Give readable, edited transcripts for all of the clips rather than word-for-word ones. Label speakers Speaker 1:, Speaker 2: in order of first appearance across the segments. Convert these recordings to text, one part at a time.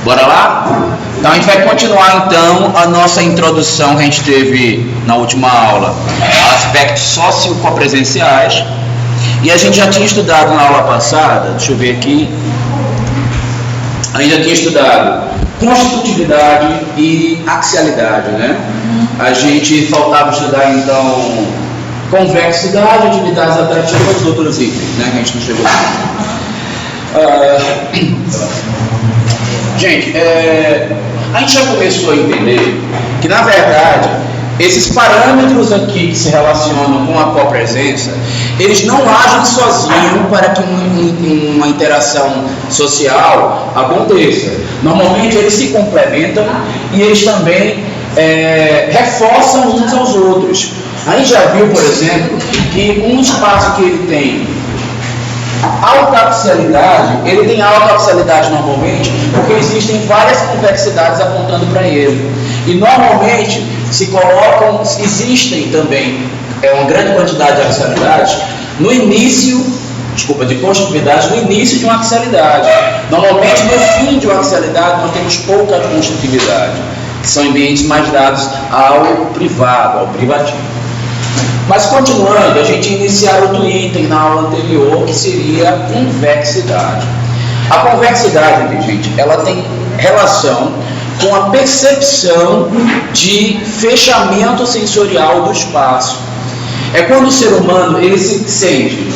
Speaker 1: Bora lá? Então a gente vai continuar então a nossa introdução que a gente teve na última aula, aspectos sociocopresenciais, e a gente já tinha estudado na aula passada, deixa eu ver aqui, a gente já tinha estudado constitutividade e axialidade, né? A gente faltava estudar então convexidade, atividades atrativas e outros itens, né? Que a gente não chegou aqui. Gente, a gente já começou a entender que, na verdade, esses parâmetros aqui que se relacionam com a copresença, eles não agem sozinhos para que uma interação social aconteça. Normalmente eles se complementam e eles também reforçam uns aos outros. A gente já viu, por exemplo, que um espaço que ele tem alta axialidade, ele tem alta axialidade normalmente porque existem várias convexidades apontando para ele. E normalmente existem também uma grande quantidade de axialidades no início, de constitutividade, no início de uma axialidade. Normalmente no fim de uma axialidade nós temos pouca constitutividade, que são ambientes mais dados ao privado, ao privativo. Mas continuando, a gente iniciar outro item na aula anterior, que seria a convexidade. A convexidade, gente, ela tem relação com a percepção de fechamento sensorial do espaço. É quando o ser humano ele se sente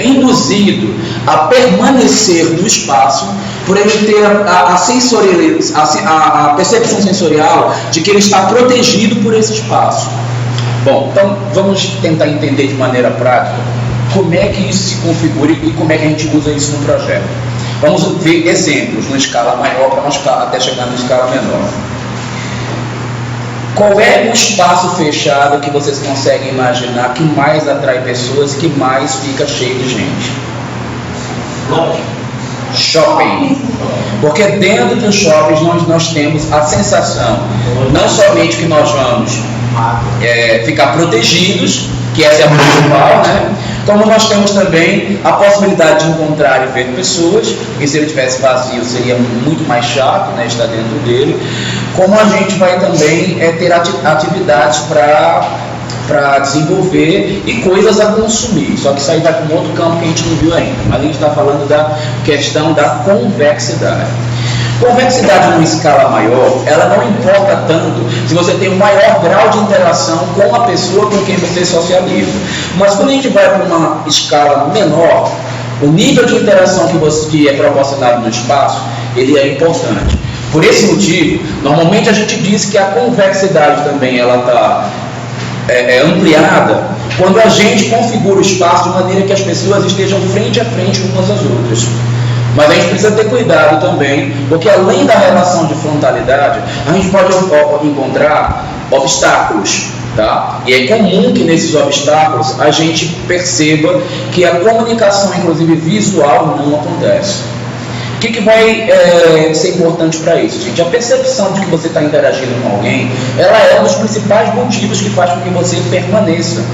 Speaker 1: induzido a permanecer no espaço, por ele ter a percepção sensorial de que ele está protegido por esse espaço. Bom, então vamos tentar entender de maneira prática como é que isso se configura e como é que a gente usa isso no projeto. Vamos ver exemplos numa escala maior até chegar na escala menor. Qual é o espaço fechado que vocês conseguem imaginar que mais atrai pessoas, que mais fica cheio de gente? Shopping. Porque dentro dos shoppings nós temos a sensação, não somente que nós vamos ficar protegidos, que essa é a principal, né? Como nós temos também a possibilidade de encontrar e ver pessoas, porque se ele estivesse vazio seria muito mais chato, né, estar dentro dele. Como a gente vai também ter atividades para desenvolver e coisas a consumir, só que isso aí vai para um outro campo que a gente não viu ainda, mas a gente está falando da questão da convexidade. Convexidade numa escala maior, ela não importa tanto se você tem um maior grau de interação com a pessoa com quem você socializa. Mas quando a gente vai para uma escala menor, o nível de interação que é proporcionado no espaço, ele é importante. Por esse motivo, normalmente a gente diz que a convexidade também ela está ampliada quando a gente configura o espaço de maneira que as pessoas estejam frente a frente umas às outras. Mas a gente precisa ter cuidado também, porque além da relação de frontalidade, a gente pode encontrar obstáculos, tá? E é comum que nesses obstáculos a gente perceba que a comunicação, inclusive visual, não acontece. O que vai ser importante para isso, gente? A percepção de que você está interagindo com alguém, ela é um dos principais motivos que faz com que você permaneça.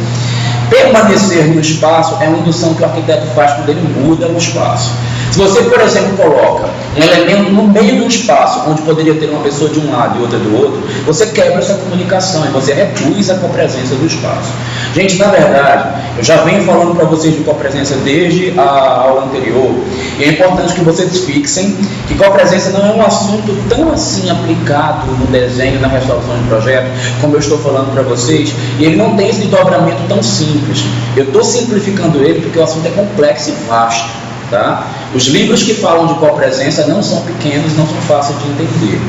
Speaker 1: Permanecer no espaço é uma indução que o arquiteto faz quando ele muda o espaço. Se você, por exemplo, coloca um elemento no meio do espaço, onde poderia ter uma pessoa de um lado e outra do outro, você quebra essa comunicação e você reduz a copresença do espaço. Gente, na verdade, eu já venho falando para vocês de copresença desde a aula anterior, e é importante que vocês fixem que copresença não é um assunto tão assim aplicado no desenho, na resolução de projeto, como eu estou falando para vocês, e ele não tem esse desdobramento tão simples. Eu estou simplificando ele porque o assunto é complexo e vasto. Tá? Os livros que falam de copresença não são pequenos, não são fáceis de entender.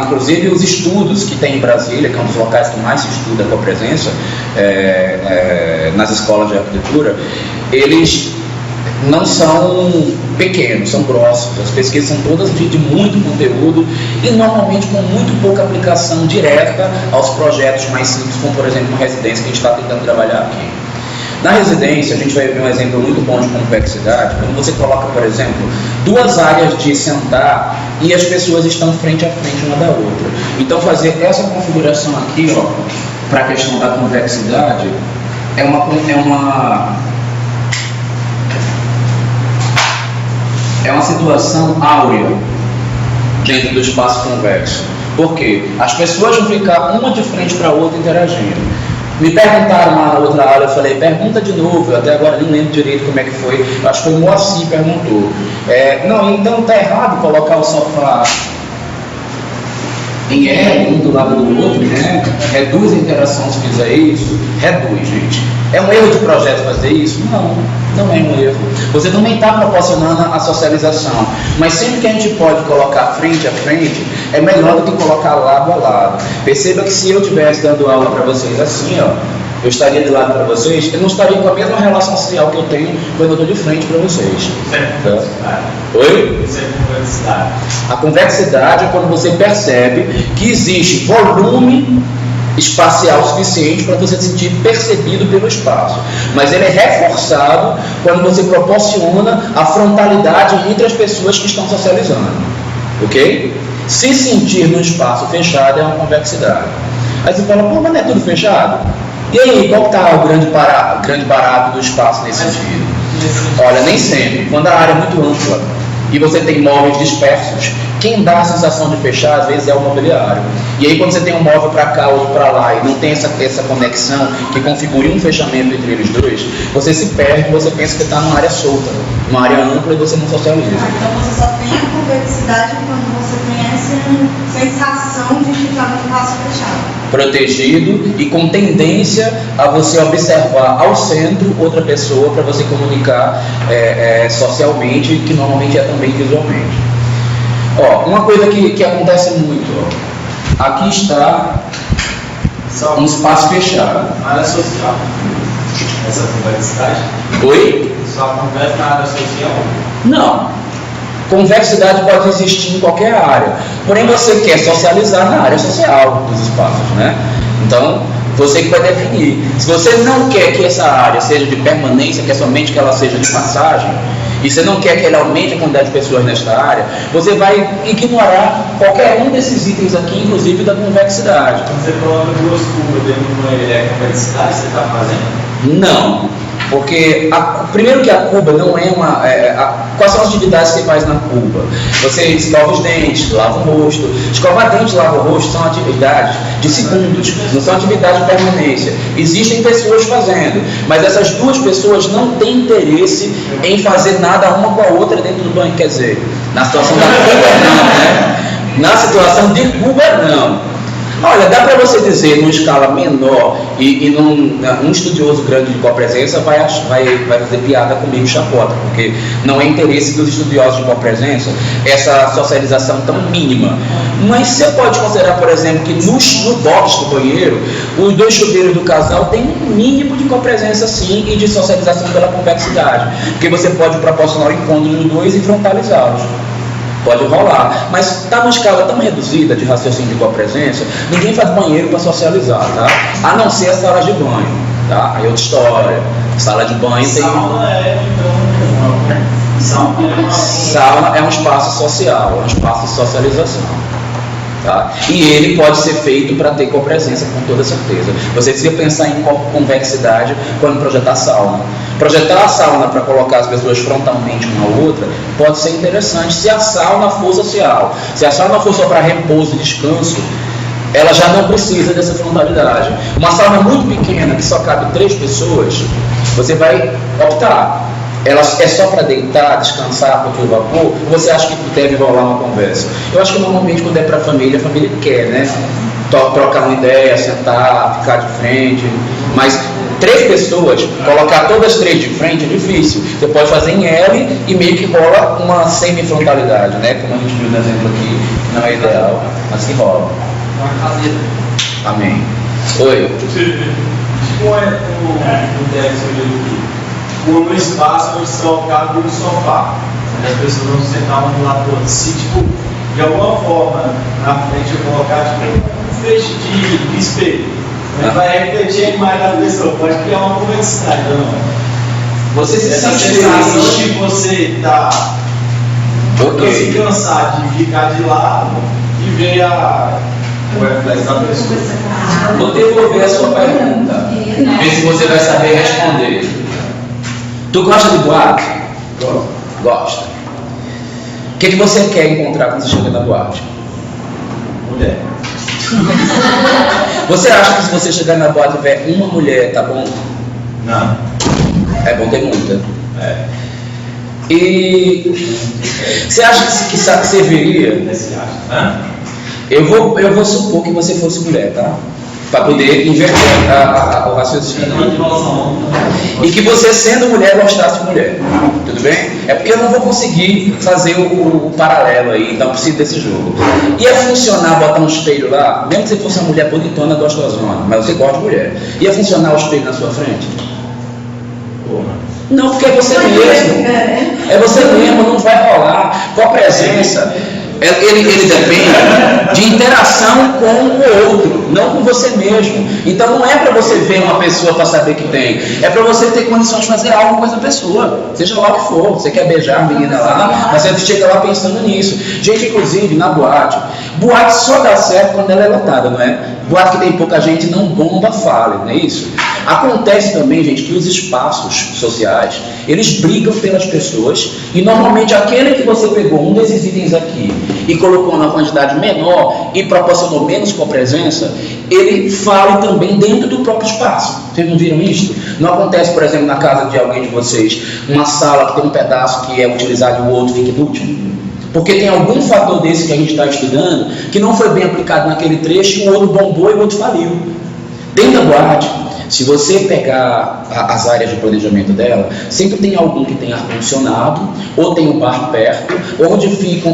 Speaker 1: Inclusive os estudos que tem em Brasília, que é um dos locais que mais se estuda a copresença nas escolas de arquitetura, eles não são pequenos, são grossos. As pesquisas são todas de muito conteúdo e normalmente com muito pouca aplicação direta aos projetos mais simples, como por exemplo uma residência que a gente está tentando trabalhar aqui. Na residência, a gente vai ver um exemplo muito bom de convexidade, quando você coloca, por exemplo, duas áreas de sentar e as pessoas estão frente a frente uma da outra. Então, fazer essa configuração aqui, para a questão da convexidade, é uma situação áurea. dentro do espaço convexo. Por quê? As pessoas vão ficar uma de frente para a outra interagindo. Me perguntaram lá na outra aula, eu falei, pergunta de novo, eu até agora nem lembro direito como é que foi, acho que foi o Moacir que perguntou. Não, então tá errado colocar o sofá em L, um do lado do outro, né? Reduz a interação se fizer isso. Reduz, gente. É um erro de projeto fazer isso? Não, não é um erro. Você também está proporcionando a socialização. Mas sempre que a gente pode colocar frente a frente, é melhor do que colocar lado a lado. Perceba que se eu estivesse dando aula para vocês assim, ó, eu estaria de lado para vocês, eu não estaria com a mesma relação social que eu tenho quando eu estou de frente para vocês. Tá? Oi? Isso é convexidade. A convexidade é quando você percebe que existe volume espacial suficiente para você se sentir percebido pelo espaço. Mas ele é reforçado quando você proporciona a frontalidade entre as pessoas que estão socializando. Ok? Se sentir no espaço fechado é uma convexidade. Aí você fala, pô, mas não é tudo fechado? E aí, qual está o grande barato do espaço nesse sentido? Olha, nem sempre. Quando a área é muito ampla e você tem móveis dispersos, quem dá a sensação de fechar, às vezes, é o mobiliário. E aí, quando você tem um móvel para cá, outro para lá, e não tem essa conexão que configure um fechamento entre eles dois, você se perde, você pensa que está numa área solta, numa área ampla, e você não socializa.
Speaker 2: Então, você só tem a convexidade quando você tem essa sensação de ficar no espaço fechado.
Speaker 1: Protegido e com tendência a você observar ao centro outra pessoa para você comunicar socialmente, que normalmente é também visualmente. Ó, uma coisa que acontece muito, ó, aqui está um espaço fechado.
Speaker 3: Na área social, essa convexidade?
Speaker 1: Oi?
Speaker 3: Só acontece na área social?
Speaker 1: Não. Convexidade pode existir em qualquer área. Porém, você quer socializar na área social dos espaços, né? Então, você que vai definir. Se você não quer que essa área seja de permanência, quer somente que ela seja de passagem, e você não quer que ele aumente a quantidade de pessoas nesta área, você vai ignorar qualquer um desses itens aqui, inclusive da convexidade.
Speaker 3: Quando você coloca duas cubas dentro de uma ilha, é convexidade que você está fazendo?
Speaker 1: Não, porque primeiro que a cuba não é uma... quais são as atividades que você faz na cuba? Você escova os dentes, lava o rosto. Escovar dentes e lavar o rosto são atividades de segundos, não são atividades de permanência. Existem pessoas fazendo, mas essas duas pessoas não têm interesse em fazer nada uma com a outra dentro do banho. Quer dizer, na situação da cuba não, né? Na situação de cuba não. Olha, dá para você dizer numa escala menor e um estudioso grande de copresença vai fazer piada comigo, chacota, porque não é interesse dos estudiosos de copresença essa socialização tão mínima. Mas você pode considerar, por exemplo, que no box do banheiro, os dois chuveiros do casal têm um mínimo de copresença sim e de socialização pela convexidade, porque você pode proporcionar o encontro dos dois e frontalizá-los. Pode rolar, mas está numa escala tão reduzida de raciocínio de copresença, ninguém faz banheiro para socializar, tá? A não ser as salas de banho, tá? Aí outra história. Sala de banho tem. Sauna é um espaço social, é um espaço de socialização. Tá? E ele pode ser feito para ter copresença, com toda certeza. Você precisa pensar em convexidade quando projetar sauna. Projetar a sauna para colocar as pessoas frontalmente uma à outra pode ser interessante se a sauna for social. Se a sauna for só para repouso e descanso, ela já não precisa dessa frontalidade. Uma sauna muito pequena que só cabe 3 pessoas, você vai optar. Ela é só para deitar, descansar, porque o vapor, ou você acha que deve rolar uma conversa? Eu acho que normalmente quando é para a família quer, né? Trocar uma ideia, sentar, ficar de frente. Mas 3 pessoas, colocar todas 3 de frente é difícil. Você pode fazer em L e meio que rola uma semifrontalidade, né? Como a gente viu no exemplo aqui, não é ideal, mas que rola. Amém. Oi.
Speaker 3: Como é o texto aqui? No espaço onde só cabe um sofá, as pessoas vão sentar uma do lado do outro. Se, de alguma forma, na frente eu colocar um feixe de espelho, vai refletir a imagem da pessoa, pode criar uma convexidade, não?
Speaker 1: Você se
Speaker 3: essa sensação de você estar não se cansar de ficar de lado e ver o reflexo da pessoa.
Speaker 1: Vou devolver a sua pergunta, ver se você vai saber responder. Tu gosta de boate?
Speaker 3: Gosto.
Speaker 1: Gosta. O que você quer encontrar quando você chega na boate?
Speaker 3: Mulher.
Speaker 1: Você acha que se você chegar na boate e tiver uma mulher, tá bom?
Speaker 3: Não.
Speaker 1: É bom ter muita.
Speaker 3: É.
Speaker 1: E você acha que serviria?
Speaker 3: Você acha?
Speaker 1: Eu vou supor que você fosse mulher, tá? Para poder inverter o raciocínio. E que você, sendo mulher, gostasse de mulher. Tudo bem? É porque eu não vou conseguir fazer o paralelo aí, então preciso desse jogo. Ia funcionar botar um espelho lá, mesmo que você fosse uma mulher bonitona, gostosona, mas você gosta de mulher. Ia funcionar o espelho na sua frente? Não, porque é você mesmo. É você mesmo, não vai rolar. Com a presença, ele depende de interação com o outro, não com você mesmo. Então não é para você ver uma pessoa para saber que tem, é para você ter condições de fazer algo com essa pessoa, seja lá o que for. Você quer beijar a menina lá, mas você chega lá pensando nisso. Gente, inclusive na boate só dá certo quando ela é lotada, não é? Boate que tem pouca gente não bomba fala, não é isso? Acontece também, gente, que os espaços sociais, eles brigam pelas pessoas, e normalmente aquele que você pegou um desses itens aqui e colocou numa quantidade menor e proporcionou menos com a presença, ele fala também dentro do próprio espaço. Vocês não viram isso? Não acontece, por exemplo, na casa de alguém de vocês, uma sala que tem um pedaço que é utilizado e o outro fica inútil? Porque tem algum fator desse que a gente está estudando que não foi bem aplicado naquele trecho e o outro bombou e o outro faliu. Dentro da boate, se você pegar as áreas de planejamento dela, sempre tem algum que tem ar-condicionado, ou tem um bar perto,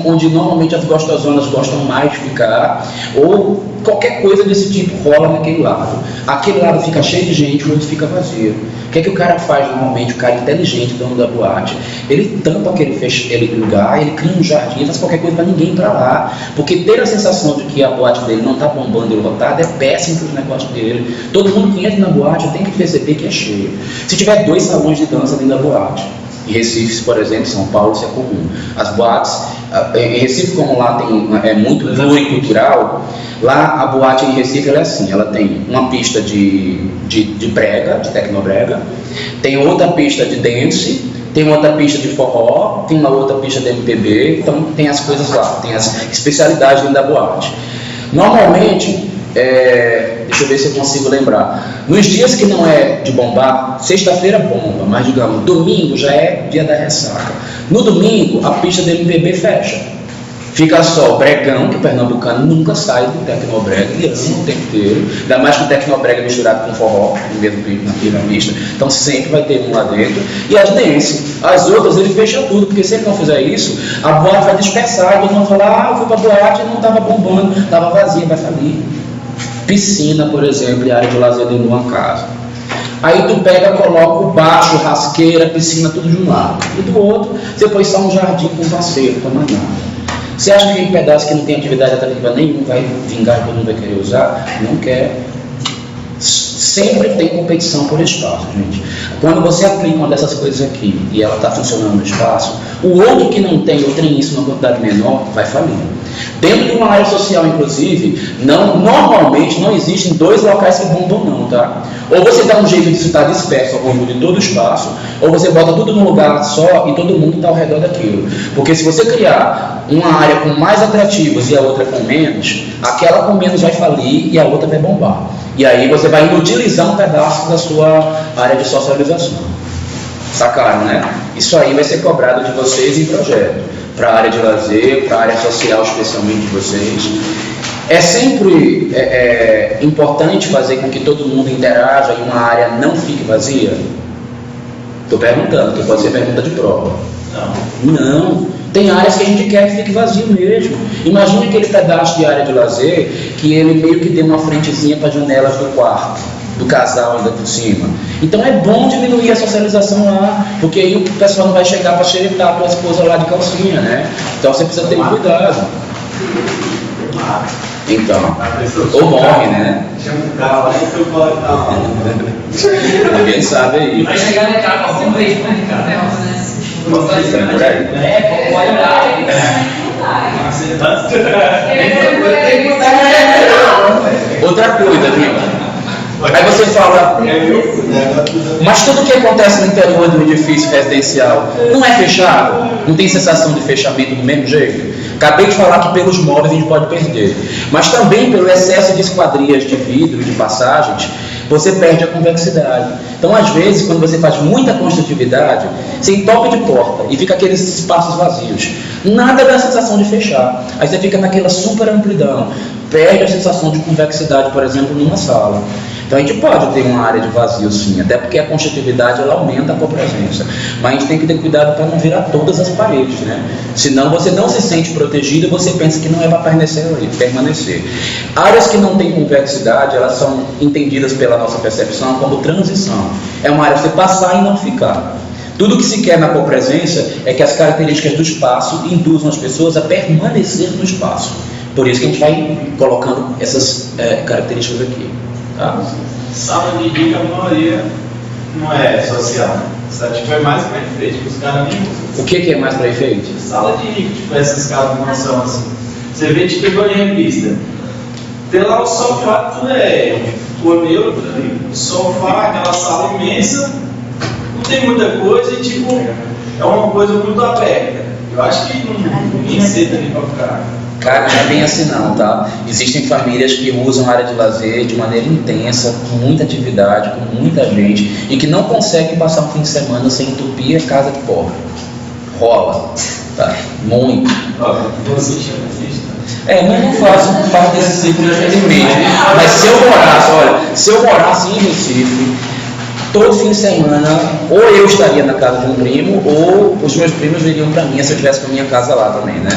Speaker 1: onde normalmente as gostosonas gostam mais de ficar, ou qualquer coisa desse tipo rola naquele lado. Aquele lado fica cheio de gente, o outro fica vazio. O que é que o cara faz normalmente, o cara inteligente, dono da boate? Ele tampa aquele lugar, ele cria um jardim, faz qualquer coisa para ninguém ir para lá. Porque ter a sensação de que a boate dele não está bombando e lotada é péssimo para os negócios dele. Todo mundo que entra na boate tem que perceber que é cheio. Se tiver 2 salões de dança dentro da boate, em Recife, por exemplo, São Paulo, isso é comum. As boates, em Recife, como lá é muito pluricultural, lá a boate em Recife ela é assim, ela tem uma pista de brega, de tecnobrega, tem outra pista de dance, tem outra pista de forró, tem uma outra pista de MPB, então tem as coisas lá, tem as especialidades dentro da boate. Normalmente, deixa eu ver se eu consigo lembrar, nos dias que não é de bombar, sexta-feira bomba, mas digamos, domingo já é dia da ressaca. No domingo, a pista do MPB fecha. Fica só o bregão, que o pernambucano nunca sai do tecnobrega, ele ama o tempo inteiro, ainda mais que o tecnobrega misturado com forró, no mesmo na pista, então sempre vai ter um lá dentro, e as dance, as outras ele fecha tudo, porque se ele não fizer isso, a boate vai dispersar, todo mundo vai falar, eu fui pra boate e não estava bombando, estava vazia, vai falir. Piscina, por exemplo, e área de lazer dentro de uma casa. Aí tu pega, coloca o bar, churrasqueira, piscina, tudo de um lado, e do outro você põe só um jardim com parceiro, para mais nada. Você acha que aquele pedaço que não tem atividade atrativa nenhuma vai vingar e todo mundo vai querer usar? Não quer. Sempre tem competição por espaço, gente. Quando você aplica uma dessas coisas aqui e ela está funcionando no espaço, o outro que não tem ou tem isso numa quantidade menor vai falir. Dentro de uma área social, inclusive, normalmente não existem 2 locais que bombam não, tá? Ou você dá um jeito de estar disperso ao longo de todo o espaço, ou você bota tudo num lugar só e todo mundo está ao redor daquilo. Porque se você criar uma área com mais atrativos e a outra com menos, aquela com menos vai falir e a outra vai bombar. E aí você vai inutilizar um pedaço da sua área de socialização. Sacaram, né? Isso aí vai ser cobrado de vocês em projeto. Para a área de lazer, para a área social, especialmente de vocês. É sempre importante fazer com que todo mundo interaja e uma área não fique vazia? Estou perguntando, que pode ser pergunta de prova. Não. Tem áreas que a gente quer que fique vazio mesmo. Imagina aquele pedaço de área de lazer que ele meio que deu uma frentezinha para as janelas do quarto, do casal ainda por cima. Então é bom diminuir a socialização lá, porque aí o pessoal não vai chegar para xeretar para a esposa lá de calcinha, né? Então você precisa ter cuidado. Então, ou morre, né? Ninguém sabe aí.
Speaker 4: Vai chegar na casa algum vez, né, cara?
Speaker 1: Por aí.
Speaker 4: Pode olhar.
Speaker 1: Outra coisa, viu? Aí você fala, mas tudo que acontece no interior do edifício residencial não é fechado? Não tem sensação de fechamento do mesmo jeito? Acabei de falar que pelos móveis a gente pode perder, mas também pelo excesso de esquadrias de vidro e de passagens, você perde a convexidade. Então, às vezes, quando você faz muita construtividade, você entope de porta e fica aqueles espaços vazios. Nada dá a sensação de fechar. Aí você fica naquela super amplidão. Perde a sensação de convexidade, por exemplo, numa sala. Então a gente pode ter uma área de vazio sim, até porque a constitutividade ela aumenta a copresença. Mas a gente tem que ter cuidado para não virar todas as paredes, né? Senão você não se sente protegido e você pensa que não é para permanecer. Áreas que não têm convexidade, elas são entendidas pela nossa percepção como transição. É uma área para você passar e não ficar. Tudo que se quer na copresença é que as características do espaço induzam as pessoas a permanecer no espaço. Por isso que a gente vai colocando essas características aqui. Tá?
Speaker 3: Sala de dica, a maioria não é social. Isso tipo, é mais para efeito. Os caras nem usam.
Speaker 1: O que é mais para efeito?
Speaker 3: Sala de dica, tipo, essas casas não são assim. Você vê tipo igual em revista. Tem lá o sofá, tudo é neutro, o sofá, aquela sala imensa, não tem muita coisa e tipo, é uma coisa muito aberta. Eu acho que ninguém aceita ali para ficar.
Speaker 1: Cara, não é bem assim não, tá? Existem famílias que usam a área de lazer de maneira intensa, com muita atividade, com muita gente, e que não conseguem passar um fim de semana sem entupir a casa de pobre. Rola, tá? Muito. Mas não faço parte desse ciclo, infelizmente. Mas se eu morasse em Recife, todo fim de semana, ou eu estaria na casa de um primo, ou os meus primos viriam para mim se eu estivesse com a minha casa lá também, né?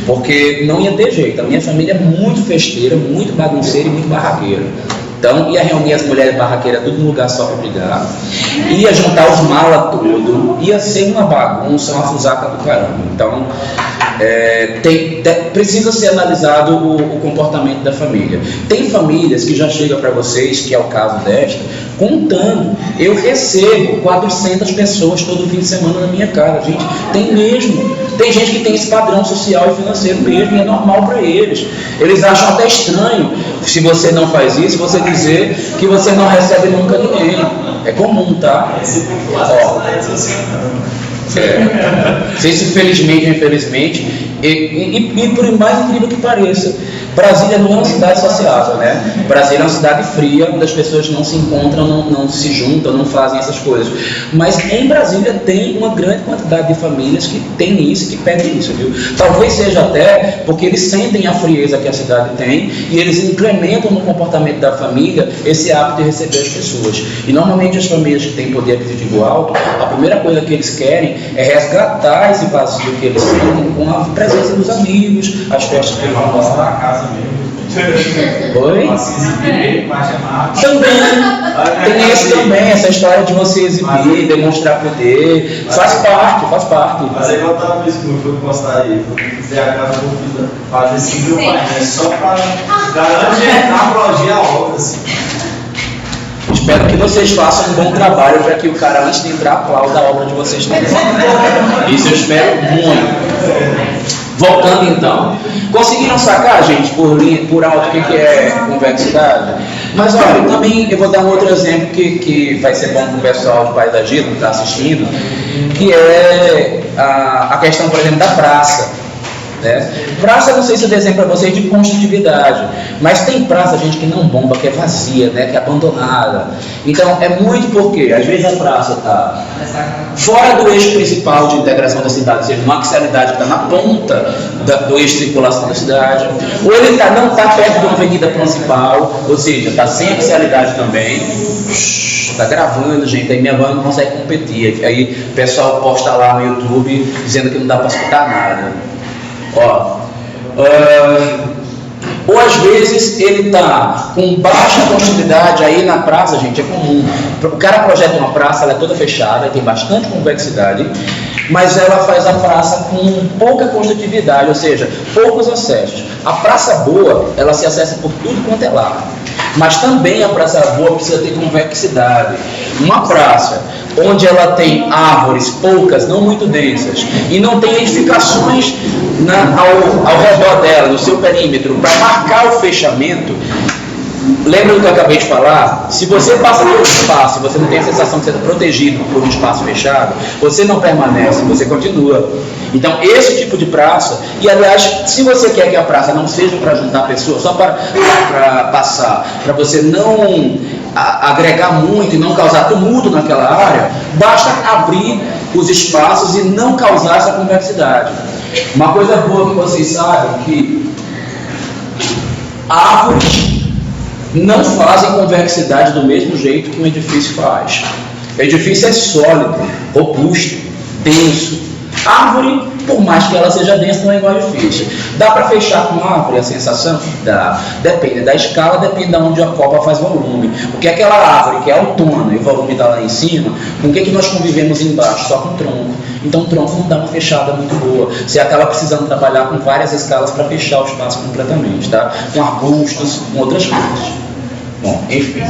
Speaker 1: Porque não ia ter jeito. A minha família é muito festeira, muito bagunceira e muito barraqueira. Então, ia reunir as mulheres barraqueiras tudo num lugar só para brigar, ia juntar os malas tudo, ia ser uma bagunça, uma fusaca do caramba. Então, precisa ser analisado o comportamento da família. Tem famílias que já chegam para vocês, que é o caso desta, contando, eu recebo 400 pessoas todo fim de semana na minha casa. Gente, tem mesmo. Tem gente que tem esse padrão social e financeiro mesmo, e é normal para eles. Eles acham até estranho, se você não faz isso, você dizer que você não recebe nunca ninguém. É comum, tá? Sei se felizmente ou infelizmente, e por mais incrível que pareça, Brasília não é uma cidade sociável, né? Brasília é uma cidade fria, onde as pessoas não se encontram, não se juntam, não fazem essas coisas. Mas em Brasília tem uma grande quantidade de famílias que tem isso, que pedem isso, viu? Talvez seja até porque eles sentem a frieza que a cidade tem e eles incrementam no comportamento da família esse hábito de receber as pessoas. E normalmente as famílias que têm poder aquisitivo alto, a primeira coisa que eles querem é resgatar esse vazio que eles sentem com a presença dos amigos, as festas que eles vão
Speaker 3: mostrar a casa mesmo.
Speaker 1: Oi? Também. Tem esse também, essa história de você exibir, demonstrar poder. Faz parte.
Speaker 3: Mas aí eu tava pensando, foi postar aí, fazer a casa do fazer single painel, só para garantir a projeto a obra, assim.
Speaker 1: Espero que vocês façam um bom trabalho para que o cara, antes de entrar, aplaude a obra de vocês também. Isso eu espero muito. Voltando então. Conseguiram sacar, gente, por alto o que é convexidade? Mas olha, também eu vou dar um outro exemplo que vai ser bom para o pessoal de paisagismo que está assistindo, que é a questão, por exemplo, da praça. Né? Praça, não sei se eu desenho para vocês de construtividade, mas tem praça, gente, que não bomba, que é vazia, né? Que é abandonada. Então é muito porque às vezes a praça está fora do eixo principal de integração da cidade, ou seja, uma axialidade que está na ponta do eixo de circulação da cidade, ou ele não está perto de uma avenida principal, ou seja, está sem axialidade também. Está gravando, gente, aí minha van não consegue competir. Aí o pessoal posta lá no YouTube dizendo que não dá para escutar nada. Ou às vezes ele está com baixa construtividade, aí na praça, gente, é comum. O cara projeta uma praça, ela é toda fechada, tem bastante convexidade, mas ela faz a praça com pouca construtividade, ou seja, poucos acessos. A praça boa, ela se acessa por tudo quanto é lado. Mas também a praça boa precisa ter convexidade. Uma praça onde ela tem árvores poucas, não muito densas, e não tem edificações ao redor dela, no seu perímetro, para marcar o fechamento, Lembra do que eu acabei de falar? Se você passa pelo espaço e você não tem a sensação de ser protegido por um espaço fechado, você não permanece, você continua. Então, esse tipo de praça, e aliás, se você quer que a praça não seja para juntar pessoas, só para passar, para você não agregar muito e não causar tumulto naquela área, basta abrir os espaços e não causar essa convexidade. Uma coisa boa que vocês sabem que árvores não fazem convexidade do mesmo jeito que um edifício faz. O edifício é sólido, robusto, denso. Árvore, por mais que ela seja densa, não é igual a edifício. Dá para fechar com árvore a sensação? Dá. Depende da escala, depende de onde a copa faz volume. Porque aquela árvore que é autônoma e o volume está lá em cima, com o que nós convivemos embaixo? Só com tronco. Então o tronco não dá uma fechada muito boa. Você acaba precisando trabalhar com várias escalas para fechar o espaço completamente, tá? Com arbustos, com outras coisas. Bom, enfim.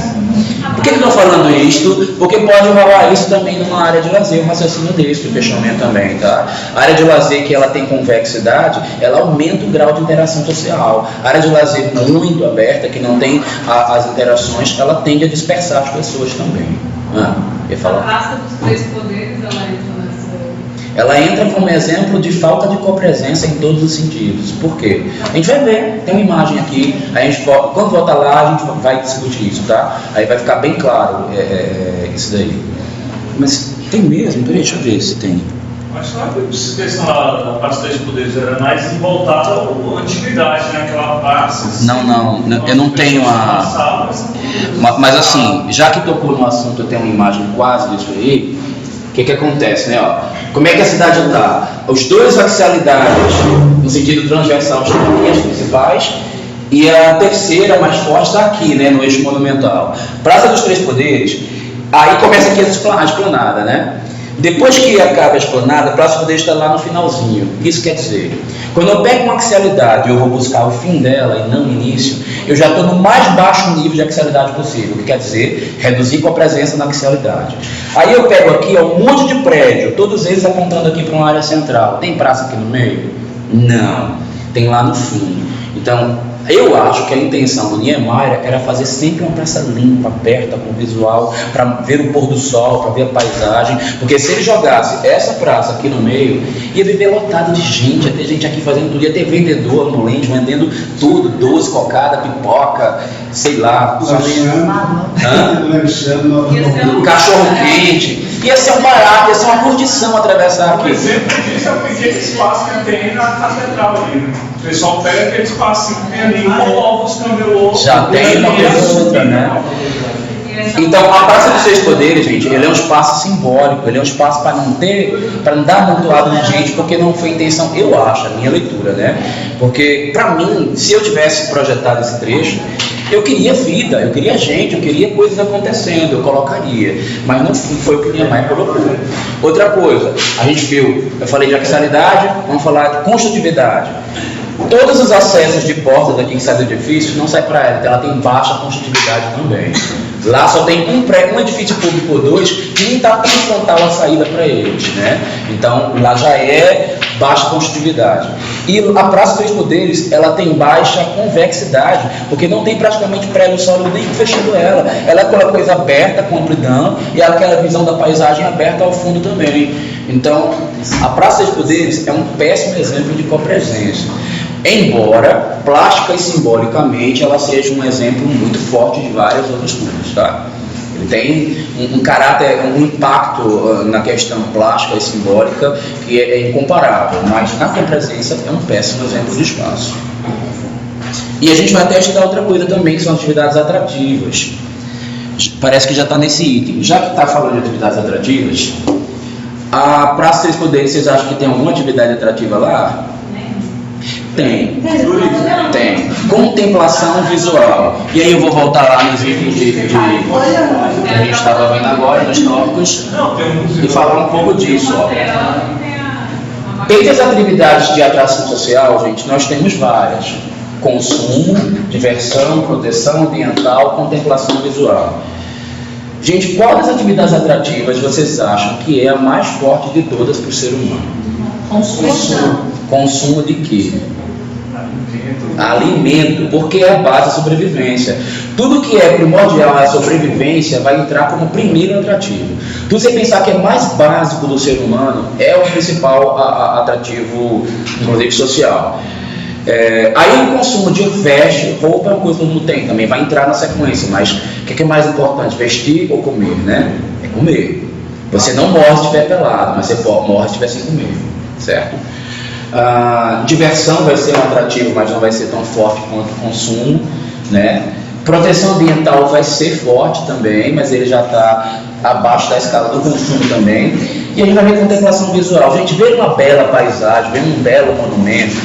Speaker 1: Por que eu estou falando isto? Porque pode rolar isso também numa área de lazer, um raciocínio desse, o fechamento também, tá? A área de lazer que ela tem convexidade, ela aumenta o grau de interação social. A área de lazer muito aberta, que não tem as interações, ela tende a dispersar as pessoas também. Quer falar?
Speaker 5: A Praça dos Três Poderes,
Speaker 1: ela entra como exemplo de falta de copresença em todos os sentidos. Por quê? A gente vai ver, tem uma imagem aqui, a gente, quando voltar lá, a gente vai discutir isso, tá? Aí vai ficar bem claro isso daí. Mas tem mesmo? Peraí, deixa eu ver se tem.
Speaker 6: Mas só que essa questão da Praça dos Três Poderes era mais voltada à antiguidade, né? Aquela praça. Assim,
Speaker 1: não, eu não tenho a... Mas assim, já que tocou no assunto, eu tenho uma imagem quase disso aí. O que acontece, né? Como é que a cidade está? Os dois axialidades, no sentido transversal, estão aqui, as principais, e a terceira, mais forte, está aqui, né, no eixo monumental. Praça dos Três Poderes, aí começa aqui a esplanada, né? Depois que acaba a esplanada, a Praça dos Poderes está lá no finalzinho. Isso quer dizer, quando eu pego uma axialidade e eu vou buscar o fim dela e não o início, eu já estou no mais baixo nível de axialidade possível, o que quer dizer reduzir com a presença na axialidade. Aí eu pego aqui um monte de prédio, todos eles apontando aqui para uma área central. Tem praça aqui no meio? Não, tem lá no fim. Então, eu acho que a intenção do Niemeyer era fazer sempre uma praça limpa, aberta, com visual, para ver o pôr do sol, para ver a paisagem, porque se ele jogasse essa praça aqui no meio, ia viver lotado de gente, ia ter gente aqui fazendo tudo, ia ter vendedor no lente, vendendo tudo, doce, cocada, pipoca, sei lá, cachorro quente, ia ser um barato, ia ser uma curtição atravessar aqui.
Speaker 6: Um exemplo disso é o pequeno espaço que tem na catedral ali, né? O pessoal pega aquele espacinho que tem ali, coloca os camelôs.
Speaker 1: Já tem uma coisa outra, né? Então, a Praça dos Três Poderes, gente, ele é um espaço simbólico, ele é um espaço para não dar amontoado de gente, porque não foi intenção, eu acho, a minha leitura, né? Porque, para mim, se eu tivesse projetado esse trecho, eu queria vida, eu queria gente, eu queria coisas acontecendo, eu colocaria, mas não foi o que minha mãe colocou. Outra coisa, a gente viu, eu falei de axialidade, vamos falar de construtividade. Todos os acessos de portas aqui que saem do edifício não saem para ela, então ela tem baixa construtividade também. Lá só tem um edifício público ou dois que nem está tão frontal a saída para eles, né? Então lá já é baixa construtividade. E a Praça dos Três Poderes, ela tem baixa convexidade, porque não tem praticamente prédio sólido nem fechando ela. Ela é aquela coisa aberta, com amplidão, e aquela visão da paisagem aberta ao fundo também. Então, a Praça dos Poderes é um péssimo exemplo de copresença. Embora, plástica e simbolicamente, ela seja um exemplo muito forte de várias outras coisas, tá? Ele tem um caráter, um impacto na questão plástica e simbólica que é incomparável, mas na copresença é um péssimo exemplo de espaço. E a gente vai até estudar outra coisa também, que são atividades atrativas. Parece que já está nesse item. Já que está falando de atividades atrativas, a Praça dos Três Poderes, vocês acham que tem alguma atividade atrativa lá? Tem. Contemplação visual. E aí eu vou voltar lá nos itens que a gente estava vendo agora, nos tópicos, e falar um pouco disso. Entre as atividades de atração social, gente, nós temos várias. Consumo, diversão, proteção ambiental, contemplação visual. Gente, qual das atividades atrativas vocês acham que é a mais forte de todas para o ser humano?
Speaker 5: Consumo.
Speaker 1: Consumo de quê? Alimento, porque é a base da sobrevivência. Tudo que é primordial na sobrevivência vai entrar como primeiro atrativo. Tudo você pensar que é mais básico do ser humano é o principal atrativo, inclusive social. Aí o consumo de veste, roupa é uma coisa que todo mundo tem, também vai entrar na sequência, mas o que é mais importante, vestir ou comer, né? É comer. Você não morre se estiver pelado, mas você morre se estiver sem comer, certo? Diversão vai ser um atrativo, mas não vai ser tão forte quanto o consumo, né? Proteção ambiental vai ser forte também, mas ele já está abaixo da escala do consumo também. E a gente vai ver contemplação visual. Gente, ver uma bela paisagem, ver um belo monumento,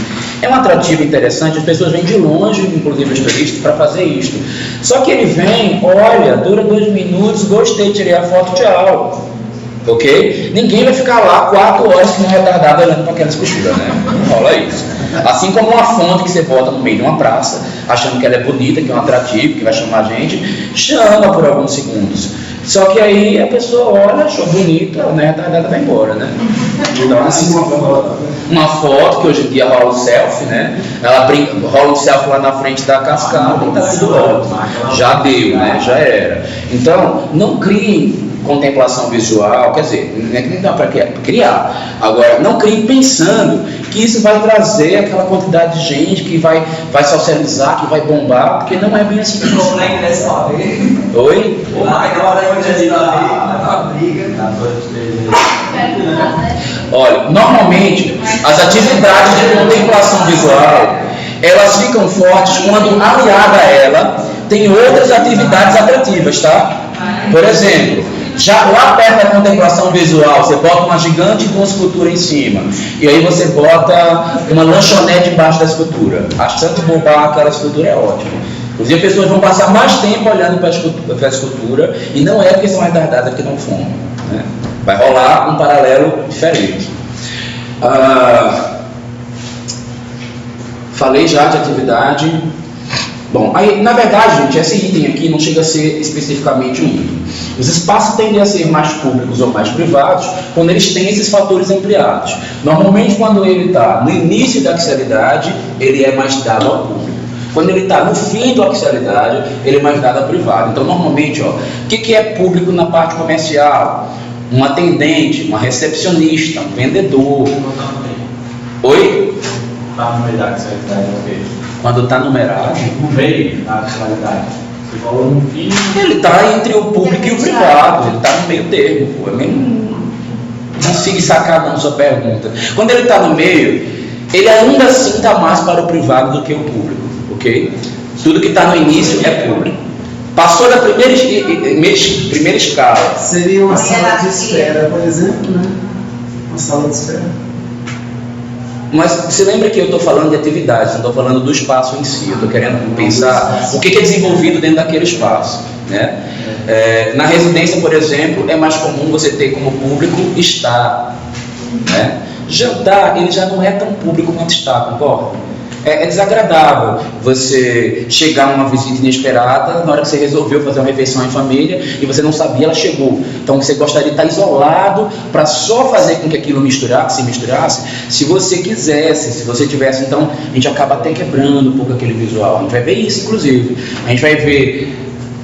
Speaker 1: é um atrativo interessante. As pessoas vêm de longe, inclusive os turistas, para fazer isto. Só que ele vem, olha, dura 2 minutos, gostei, tirei a foto, tchau. Ok? Ninguém vai ficar lá 4 horas que não é retardado olhando para aquela escultura, né? Não rola isso. Assim como uma fonte que você bota no meio de uma praça, achando que ela é bonita, que é um atrativo, que vai chamar a gente, chama por alguns segundos. Só que aí a pessoa olha, achou bonita, né? Retardada vai embora, né? Então, assim, uma foto que hoje em dia rola o selfie, né? Ela rola o selfie lá na frente da cascata e tá tudo ótimo. Já deu, né? Já era. Então, não crie contemplação visual, quer dizer, não dá para criar. Agora, não crie pensando que isso vai trazer aquela quantidade de gente que vai socializar, que vai bombar, porque não é bem assim. Oi? Olha, normalmente as atividades de contemplação visual, elas ficam fortes quando aliada a ela tem outras atividades atrativas, tá? Por exemplo, já lá perto da contemplação visual, você bota uma gigante de uma escultura em cima, e aí você bota uma lanchonete embaixo da escultura. Acho que se bombar aquela escultura é ótimo. Inclusive, as pessoas vão passar mais tempo olhando para a escultura, e não é porque são retardadas, é porque não fome, né? Vai rolar um paralelo diferente. Falei já de atividade. Bom, aí, na verdade, gente, esse item aqui não chega a ser especificamente um item. Os espaços tendem a ser mais públicos ou mais privados quando eles têm esses fatores ampliados. Normalmente, quando ele está no início da axialidade, ele é mais dado ao público. Quando ele está no fim da axialidade, ele é mais dado ao privado. Então, normalmente, o que é público na parte comercial? Um atendente, uma recepcionista, um vendedor. Oi?
Speaker 3: Está no meio da axialidade,
Speaker 1: quando está numerado,
Speaker 3: no meio da axialidade. Você falou no fim.
Speaker 1: Ele está entre o público e o privado, ele está no meio termo. Pô. Eu nem consigo sacar não sua pergunta. Quando ele está no meio, ele ainda assim está mais para o privado do que o público, ok? Tudo que está no início é público. Passou da primeira escala.
Speaker 5: Seria uma sala de espera, por exemplo, né? Uma sala de espera.
Speaker 1: Mas você lembra que eu estou falando de atividades, não estou falando do espaço em si. Eu estou querendo pensar o que é desenvolvido dentro daquele espaço, né? Na residência, por exemplo, é mais comum você ter como público estar, né? Jantar, ele já não é tão público quanto está, concorda? É desagradável você chegar numa visita inesperada na hora que você resolveu fazer uma refeição em família e você não sabia, ela chegou. Então você gostaria de estar isolado para só fazer com que aquilo se misturasse. Se você quisesse, se você tivesse, então a gente acaba até quebrando um pouco aquele visual. A gente vai ver isso, inclusive. A gente vai ver,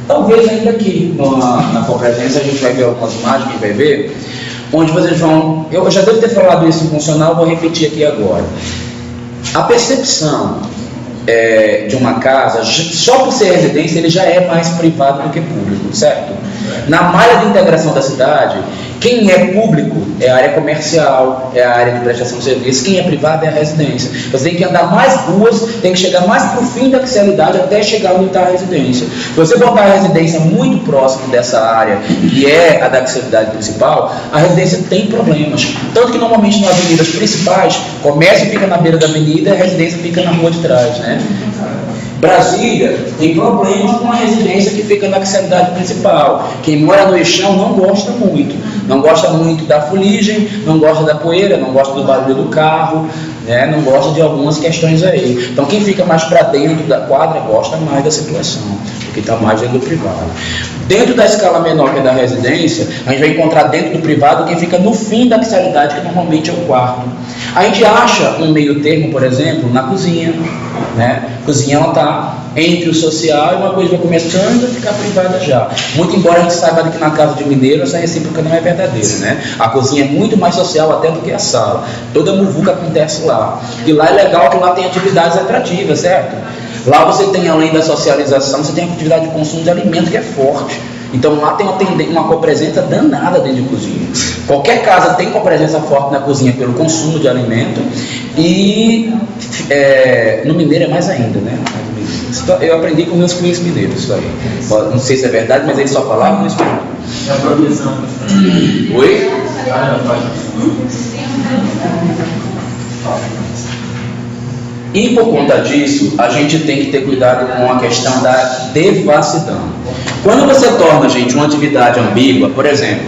Speaker 1: talvez ainda aqui na conferência, a gente vai ver algumas imagens que a gente vai ver, onde vocês vão. Eu já devo ter falado isso em funcional, vou repetir aqui agora. A percepção de uma casa, só por ser residência, ele já é mais privado do que público, certo? Na malha de integração da cidade, quem é público é a área comercial, é a área de prestação de serviço, quem é privado é a residência. Você tem que andar mais ruas, tem que chegar mais para o fim da axialidade até chegar onde está a residência. Se você botar a residência muito próximo dessa área, que é a da axialidade principal, a residência tem problemas. Tanto que normalmente nas avenidas principais, comércio fica na beira da avenida e a residência fica na rua de trás, né? Brasília tem problemas com a residência que fica na axialidade principal. Quem mora no Eixão não gosta muito. Não gosta muito da fuligem, não gosta da poeira, não gosta do barulho do carro, né, não gosta de algumas questões aí. Então quem fica mais para dentro da quadra gosta mais da situação, porque está mais dentro do privado. Dentro da escala menor que é da residência, a gente vai encontrar dentro do privado quem fica no fim da axialidade, que normalmente é o quarto. A gente acha um meio termo, por exemplo, na cozinha, né? A cozinha ela está entre o social e uma coisa vai começando a ficar privada já. Muito embora a gente saiba que na casa de mineiro essa recíproca não é verdadeira, né? A cozinha é muito mais social até do que a sala. Toda muvuca acontece lá. E lá é legal que lá tem atividades atrativas, certo? Lá você tem, além da socialização, você tem a atividade de consumo de alimento que é forte. Então lá tem uma copresença danada dentro de cozinha. Qualquer casa tem copresença forte na cozinha pelo consumo de alimento. E no mineiro é mais ainda, né? Eu aprendi com meus clientes mineiros isso aí. Não sei se é verdade, mas eles só falavam no espírito.
Speaker 3: É a proteção.
Speaker 1: Oi? E por conta disso, a gente tem que ter cuidado com a questão da devassidão. Quando você torna, gente, uma atividade ambígua, por exemplo,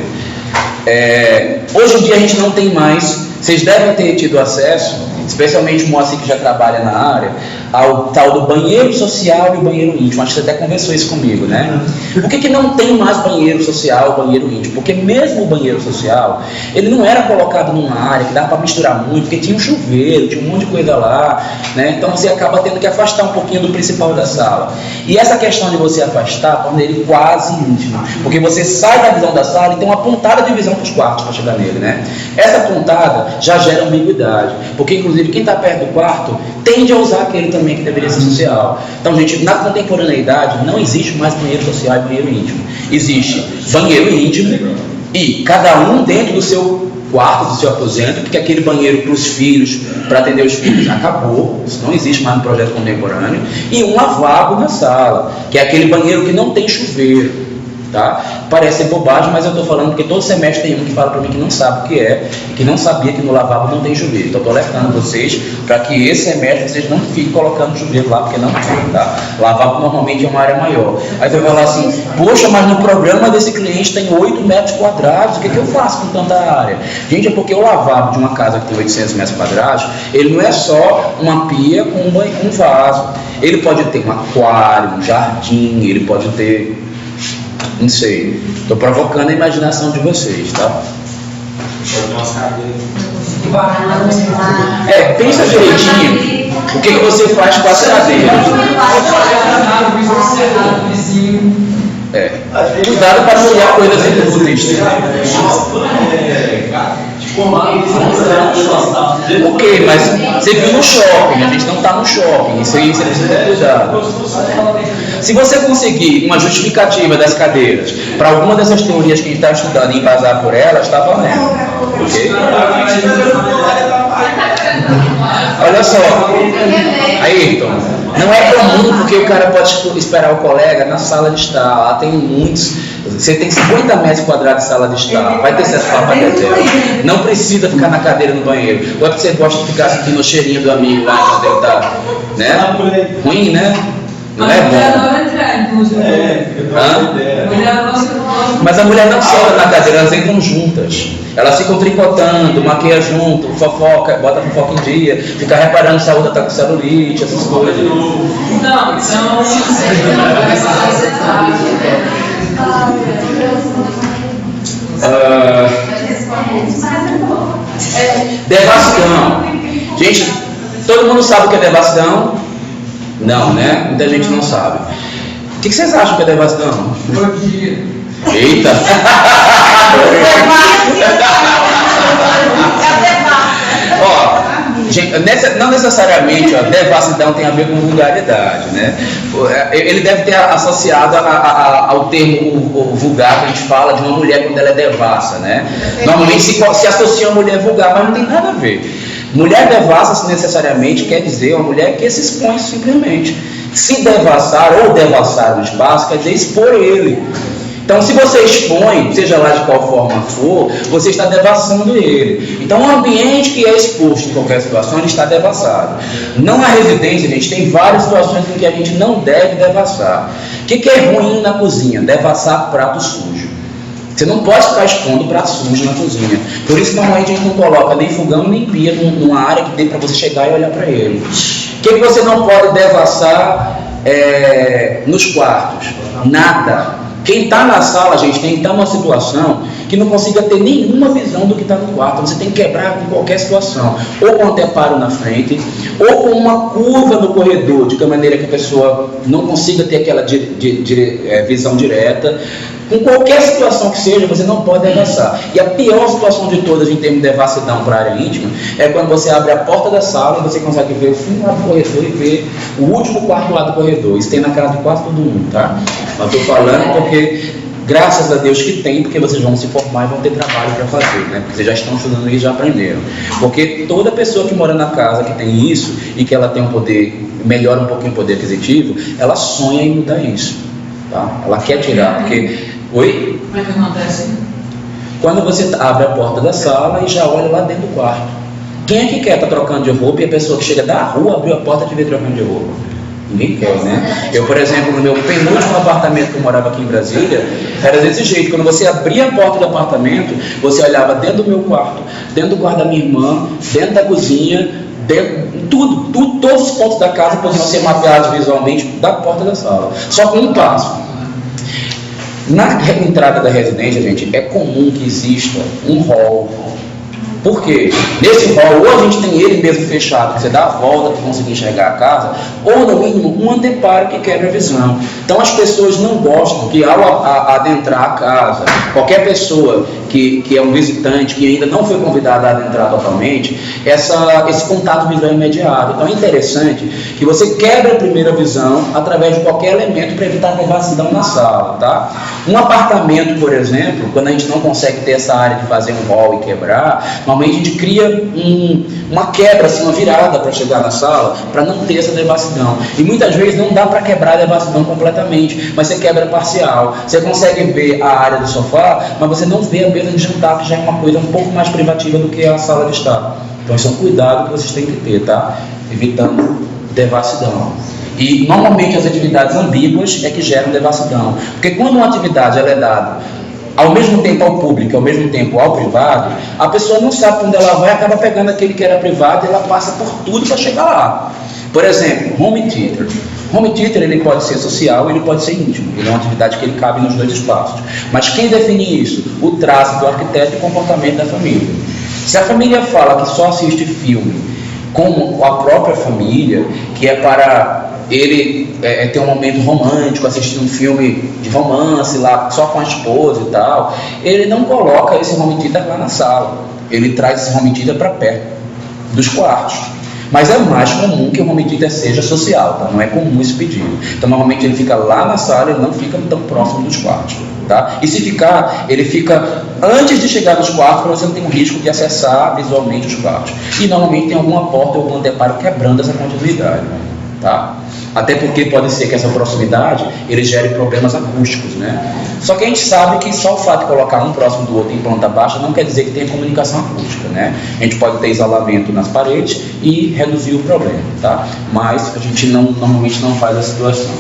Speaker 1: hoje em dia a gente não tem mais, vocês devem ter tido acesso, especialmente o Moacir que já trabalha na área, ao tal do banheiro social e o banheiro íntimo. Acho que você até conversou isso comigo, né? Por que não tem mais banheiro social e banheiro íntimo? Porque mesmo o banheiro social, ele não era colocado numa área que dava para misturar muito, porque tinha um chuveiro, tinha um monte de coisa lá, né? Então você acaba tendo que afastar um pouquinho do principal da sala. E essa questão de você afastar torna ele quase íntimo, porque você sai da visão da sala e tem uma pontada de visão para os quartos para chegar nele, né? Essa pontada já gera ambiguidade, porque inclusive quem está perto do quarto tende a usar aquele também que deveria ser social. Então, gente, na contemporaneidade não existe mais banheiro social e banheiro íntimo. Existe banheiro íntimo e cada um dentro do seu quarto, do seu aposento, porque aquele banheiro para os filhos, para atender os filhos, acabou. Isso não existe mais no projeto contemporâneo. E um lavabo na sala, que é aquele banheiro que não tem chuveiro. Tá? Parece ser bobagem, mas eu estou falando porque todo semestre tem um que fala para mim que não sabe o que é e que não sabia que no lavabo não tem chuveiro. Então estou alertando vocês para que esse semestre vocês não fiquem colocando chuveiro lá, porque não tem, tá? Lavabo normalmente é uma área maior. Aí você vai falar assim, poxa, mas no programa desse cliente tem 8 metros quadrados, o que eu faço com tanta área? Gente, é porque o lavabo de uma casa que tem 800 metros quadrados, ele não é só uma pia com um vaso. Ele pode ter um aquário, um jardim, ele pode ter... Não sei, estou provocando a imaginação de vocês, tá? Pensa direitinho o que você faz com as cadeiras. Cuidado para não olhar coisas inúteis. Ok, mas você viu no shopping, a gente não está no shopping, isso aí você precisa ter cuidado. Se você conseguir uma justificativa das cadeiras para alguma dessas teorias que a gente está estudando e embasar por elas, está valendo. Ok? Olha só, Ayrton, não é comum porque o cara pode esperar o colega na sala de estar, lá tem muitos, você tem 50 metros quadrados de sala de estar, vai ter acesso para a dela. Não precisa ficar na cadeira no banheiro, ou é porque você gosta de ficar sentindo o cheirinho do amigo lá quando ele está, né? Ruim, né? Não é bom. Mas a mulher não senta na cadeira, elas entram juntas. Elas ficam tricotando, maquia junto, fofoca, bota fofoca em dia, fica reparando se a outra está com celulite, essas coisas.
Speaker 4: Não,
Speaker 1: devassidão. Gente, todo mundo sabe o que é devassidão? Não, né? Muita gente não sabe. O que vocês acham que é devassidão? Eita! Ó, gente, não necessariamente devassidão tem a ver com vulgaridade, né? Ele deve ter associado ao termo vulgar que a gente fala de uma mulher quando ela é devassa, né? Normalmente se associa a mulher vulgar, mas não tem nada a ver. Mulher devassa necessariamente quer dizer uma mulher que se expõe simplesmente. Se devassar ou devassar o espaço quer dizer expor ele. Então, se você expõe, seja lá de qual forma for, você está devassando ele. Então, o ambiente que é exposto em qualquer situação, ele está devassado. Não na residência, gente, tem várias situações em que a gente não deve devassar. O que é ruim na cozinha? Devassar prato sujo. Você não pode ficar expondo prato sujo na cozinha. Por isso, normalmente, a gente não coloca nem fogão nem pia numa área que dê para você chegar e olhar para ele. O que você não pode devassar nos quartos? Nada. Quem está na sala, gente, tem que estar numa situação que não consiga ter nenhuma visão do que está no quarto. Você tem que quebrar em qualquer situação. Ou com anteparo na frente, ou com uma curva no corredor, de que maneira que a pessoa não consiga ter aquela visão direta. Com qualquer situação que seja, você não pode devassar. E a pior situação de todas em termos de devassidão para a área íntima é quando você abre a porta da sala e você consegue ver o fim lá do corredor e ver o último quarto lá do corredor. Isso tem na casa de quase todo mundo, tá? Mas estou falando porque, graças a Deus que tem, porque vocês vão se formar e vão ter trabalho para fazer, né? Porque vocês já estão estudando e já aprenderam. Porque toda pessoa que mora na casa, que tem isso e que ela tem um poder, melhora um pouquinho o poder aquisitivo, ela sonha em mudar isso, tá? Ela quer tirar, porque... Oi?
Speaker 4: Como é que acontece?
Speaker 1: Quando você abre a porta da sala e já olha lá dentro do quarto. Quem é que quer estar trocando de roupa e a pessoa que chega da rua abriu a porta e te vê trocando de roupa? Ninguém quer, né? Eu, por exemplo, no meu penúltimo apartamento que eu morava aqui em Brasília, era desse jeito. Quando você abria a porta do apartamento, você olhava dentro do meu quarto, dentro do quarto da minha irmã, dentro da cozinha, tudo, todos os pontos da casa podiam ser mapeados visualmente da porta da sala. Só com um passo. Na entrada da residência, gente, é comum que exista um hall. Por quê? Nesse hall, ou a gente tem ele mesmo fechado, que você dá a volta para conseguir enxergar a casa, ou no mínimo um anteparo que quebra a visão. Então as pessoas não gostam que ao adentrar a casa, qualquer pessoa que é um visitante, que ainda não foi convidado a adentrar totalmente, esse contato visual imediato. Então é interessante que você quebre a primeira visão através de qualquer elemento para evitar a devassidão na sala, tá? Um apartamento, por exemplo, quando a gente não consegue ter essa área de fazer um hall e quebrar, normalmente a gente cria uma quebra, assim, uma virada para chegar na sala, para não ter essa devassidão. E muitas vezes não dá para quebrar a devassidão completamente, mas você quebra parcial. Você consegue ver a área do sofá, mas você não vê a mesa de jantar, que já é uma coisa um pouco mais privativa do que a sala de estar. Então isso é um cuidado que vocês têm que ter, tá? Evitando devassidão. E normalmente as atividades ambíguas é que geram devassidão. Porque quando uma atividade ela é dada ao mesmo tempo ao público e ao mesmo tempo ao privado, a pessoa não sabe para onde ela vai, acaba pegando aquele que era privado e ela passa por tudo para chegar lá. Por exemplo, home theater. Home theater ele pode ser social, ele pode ser íntimo. Ele é uma atividade que ele cabe nos dois espaços. Mas quem define isso? O traço do arquiteto e o comportamento da família. Se a família fala que só assiste filme com a própria família, que é para ele ter um momento romântico, assistir um filme de romance lá só com a esposa e tal, ele não coloca esse home theater lá na sala. Ele traz esse home theater para perto dos quartos. Mas é mais comum que o home theater seja social, tá? Não é comum esse pedido. Então, normalmente ele fica lá na sala, ele não fica tão próximo dos quartos, tá? E se ficar, ele fica antes de chegar nos quartos, para você não ter um risco de acessar visualmente os quartos. E normalmente tem alguma porta ou algum anteparo quebrando essa continuidade, tá? Até porque pode ser que essa proximidade ele gere problemas acústicos, né? Só que a gente sabe que só o fato de colocar um próximo do outro em planta baixa não quer dizer que tenha comunicação acústica, né? A gente pode ter isolamento nas paredes e reduzir o problema, tá? Mas a gente normalmente não faz a situação.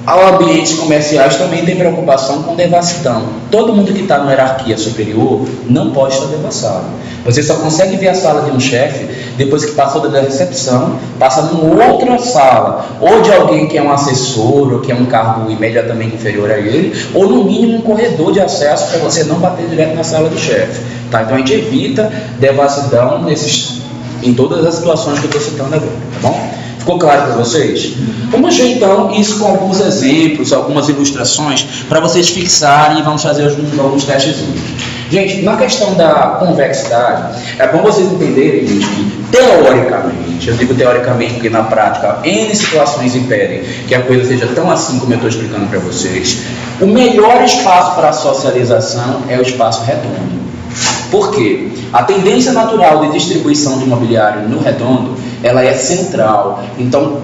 Speaker 1: Ao ambientes comerciais também tem preocupação com devassidão. Todo mundo que está na hierarquia superior não pode estar devassado. Você só consegue ver a sala de um chefe depois que passou da recepção, passa numa outra sala, ou de alguém que é um assessor, ou que é um cargo imediatamente inferior a ele, ou no mínimo um corredor de acesso para você não bater direto na sala do chefe. Tá? Então a gente evita devassidão em todas as situações que eu estou citando agora, tá bom? Ficou claro para vocês? Vamos ver então isso com alguns exemplos, algumas ilustrações, para vocês fixarem e vamos fazer alguns testezinhos. Gente, na questão da convexidade, é bom vocês entenderem, gente, que teoricamente, eu digo teoricamente porque na prática N situações impedem que a coisa seja tão assim como eu estou explicando para vocês, o melhor espaço para a socialização é o espaço redondo. Por quê? A tendência natural de distribuição de imobiliário no redondo, ela é central. Então,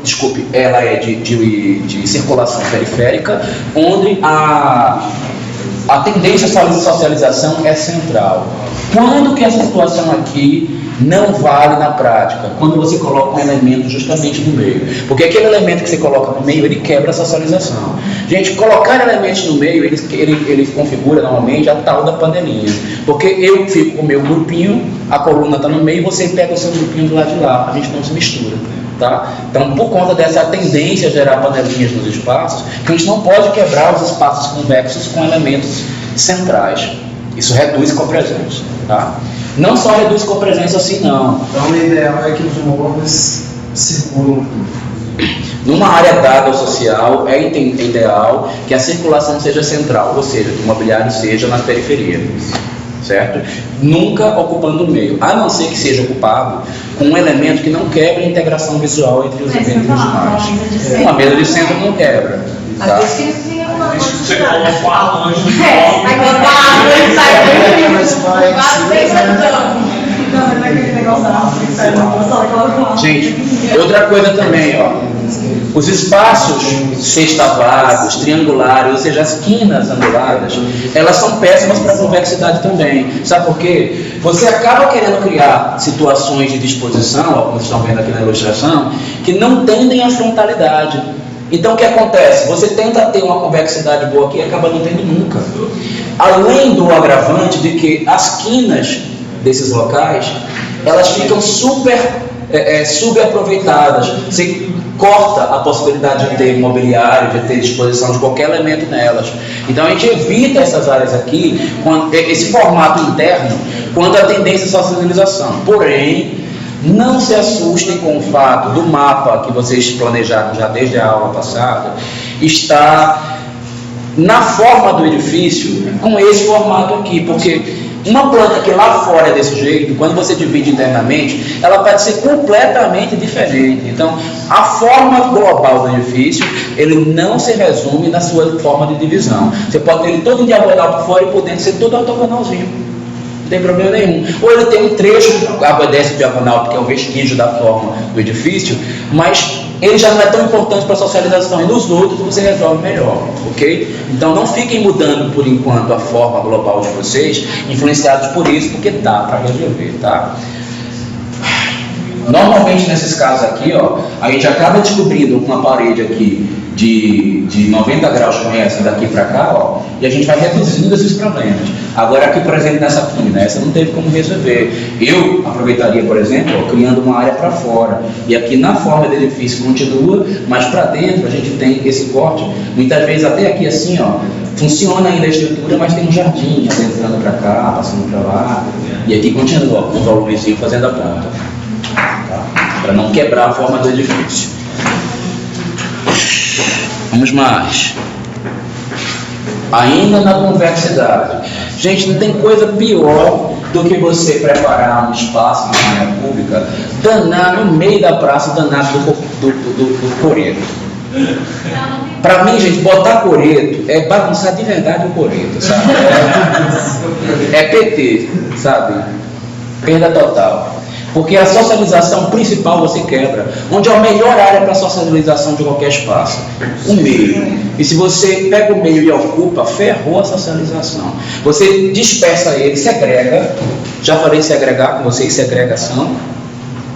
Speaker 1: ela é de circulação periférica, onde a tendência de socialização é central. Quando que essa situação aqui não vale na prática? Quando você coloca um elemento justamente no meio. Porque aquele elemento que você coloca no meio, ele quebra a socialização. Gente, colocar elementos no meio, ele configura normalmente a tal da panelinha. Porque eu fico com o meu grupinho, a coluna está no meio, você pega o seu grupinho do lado de lá. A gente não se mistura. Tá? Então, por conta dessa tendência a gerar panelinhas nos espaços, a gente não pode quebrar os espaços convexos com elementos centrais. Isso reduz copresença. Tá? Não só reduz copresença assim, não.
Speaker 5: Então, o ideal é que os móveis circulam.
Speaker 1: Numa área dada ou social, é ideal que a circulação seja central, ou seja, que o mobiliário seja na periferia. Certo? Nunca ocupando o meio, a não ser que seja ocupado com um elemento que não quebre a integração visual entre os elementos demais. Uma mesa de centro não quebra. Tá?
Speaker 6: Você coloca um alante no
Speaker 1: Gente, outra coisa também, ó. Os espaços sextavados, triangulares, ou seja, as quinas anguladas, elas são péssimas para a convexidade também. Sabe por quê? Você acaba querendo criar situações de disposição, ó, como vocês estão vendo aqui na ilustração, que não tendem à frontalidade. Então o que acontece? Você tenta ter uma convexidade boa aqui e acaba não tendo nunca. Além do agravante de que as quinas desses locais, elas ficam subaproveitadas. Você corta a possibilidade de ter mobiliário, de ter disposição de qualquer elemento nelas. Então a gente evita essas áreas aqui, esse formato interno, quando a tendência é só a socialização. Porém, não se assustem com o fato do mapa que vocês planejaram já desde a aula passada, está na forma do edifício com esse formato aqui, porque uma planta que lá fora é desse jeito, quando você divide internamente, ela pode ser completamente diferente. Então, a forma global do edifício, ele não se resume na sua forma de divisão. Você pode ter ele todo em diagonal por fora e por dentro ser todo ortogonalzinho. Não tem problema nenhum. Ou ele tem um trecho que obedece diagonal, porque é um vestígio da forma do edifício, mas ele já não é tão importante para a socialização, e nos outros você resolve melhor, ok? Então não fiquem mudando por enquanto a forma global de vocês, influenciados por isso, porque dá para resolver, tá? Normalmente nesses casos aqui, ó, a gente acaba descobrindo uma parede aqui de 90 graus como essa daqui para cá, ó, e a gente vai reduzindo esses problemas. Agora aqui, por exemplo, nessa quina, essa não teve como resolver. Eu aproveitaria, por exemplo, ó, criando uma área para fora, e aqui na forma do edifício continua, mas para dentro a gente tem esse corte, muitas vezes até aqui assim, ó, funciona ainda a estrutura, mas tem um jardim adentrando para cá, passando para lá, e aqui continua, ó, com o volumezinho fazendo a ponta, tá? Para não quebrar a forma do edifício. Vamos mais. Ainda na convexidade. Gente, não tem coisa pior do que você preparar um espaço na área pública, danar no meio da praça, danar do coreto. Para mim, gente, botar coreto é bagunçar de verdade o coreto, sabe? É PT, sabe? Perda total. Porque a socialização principal você quebra. Onde é a melhor área para a socialização de qualquer espaço? O meio. E se você pega o meio e ocupa, ferrou a socialização. Você dispersa ele, segrega. Já falei segregar com vocês, segregação.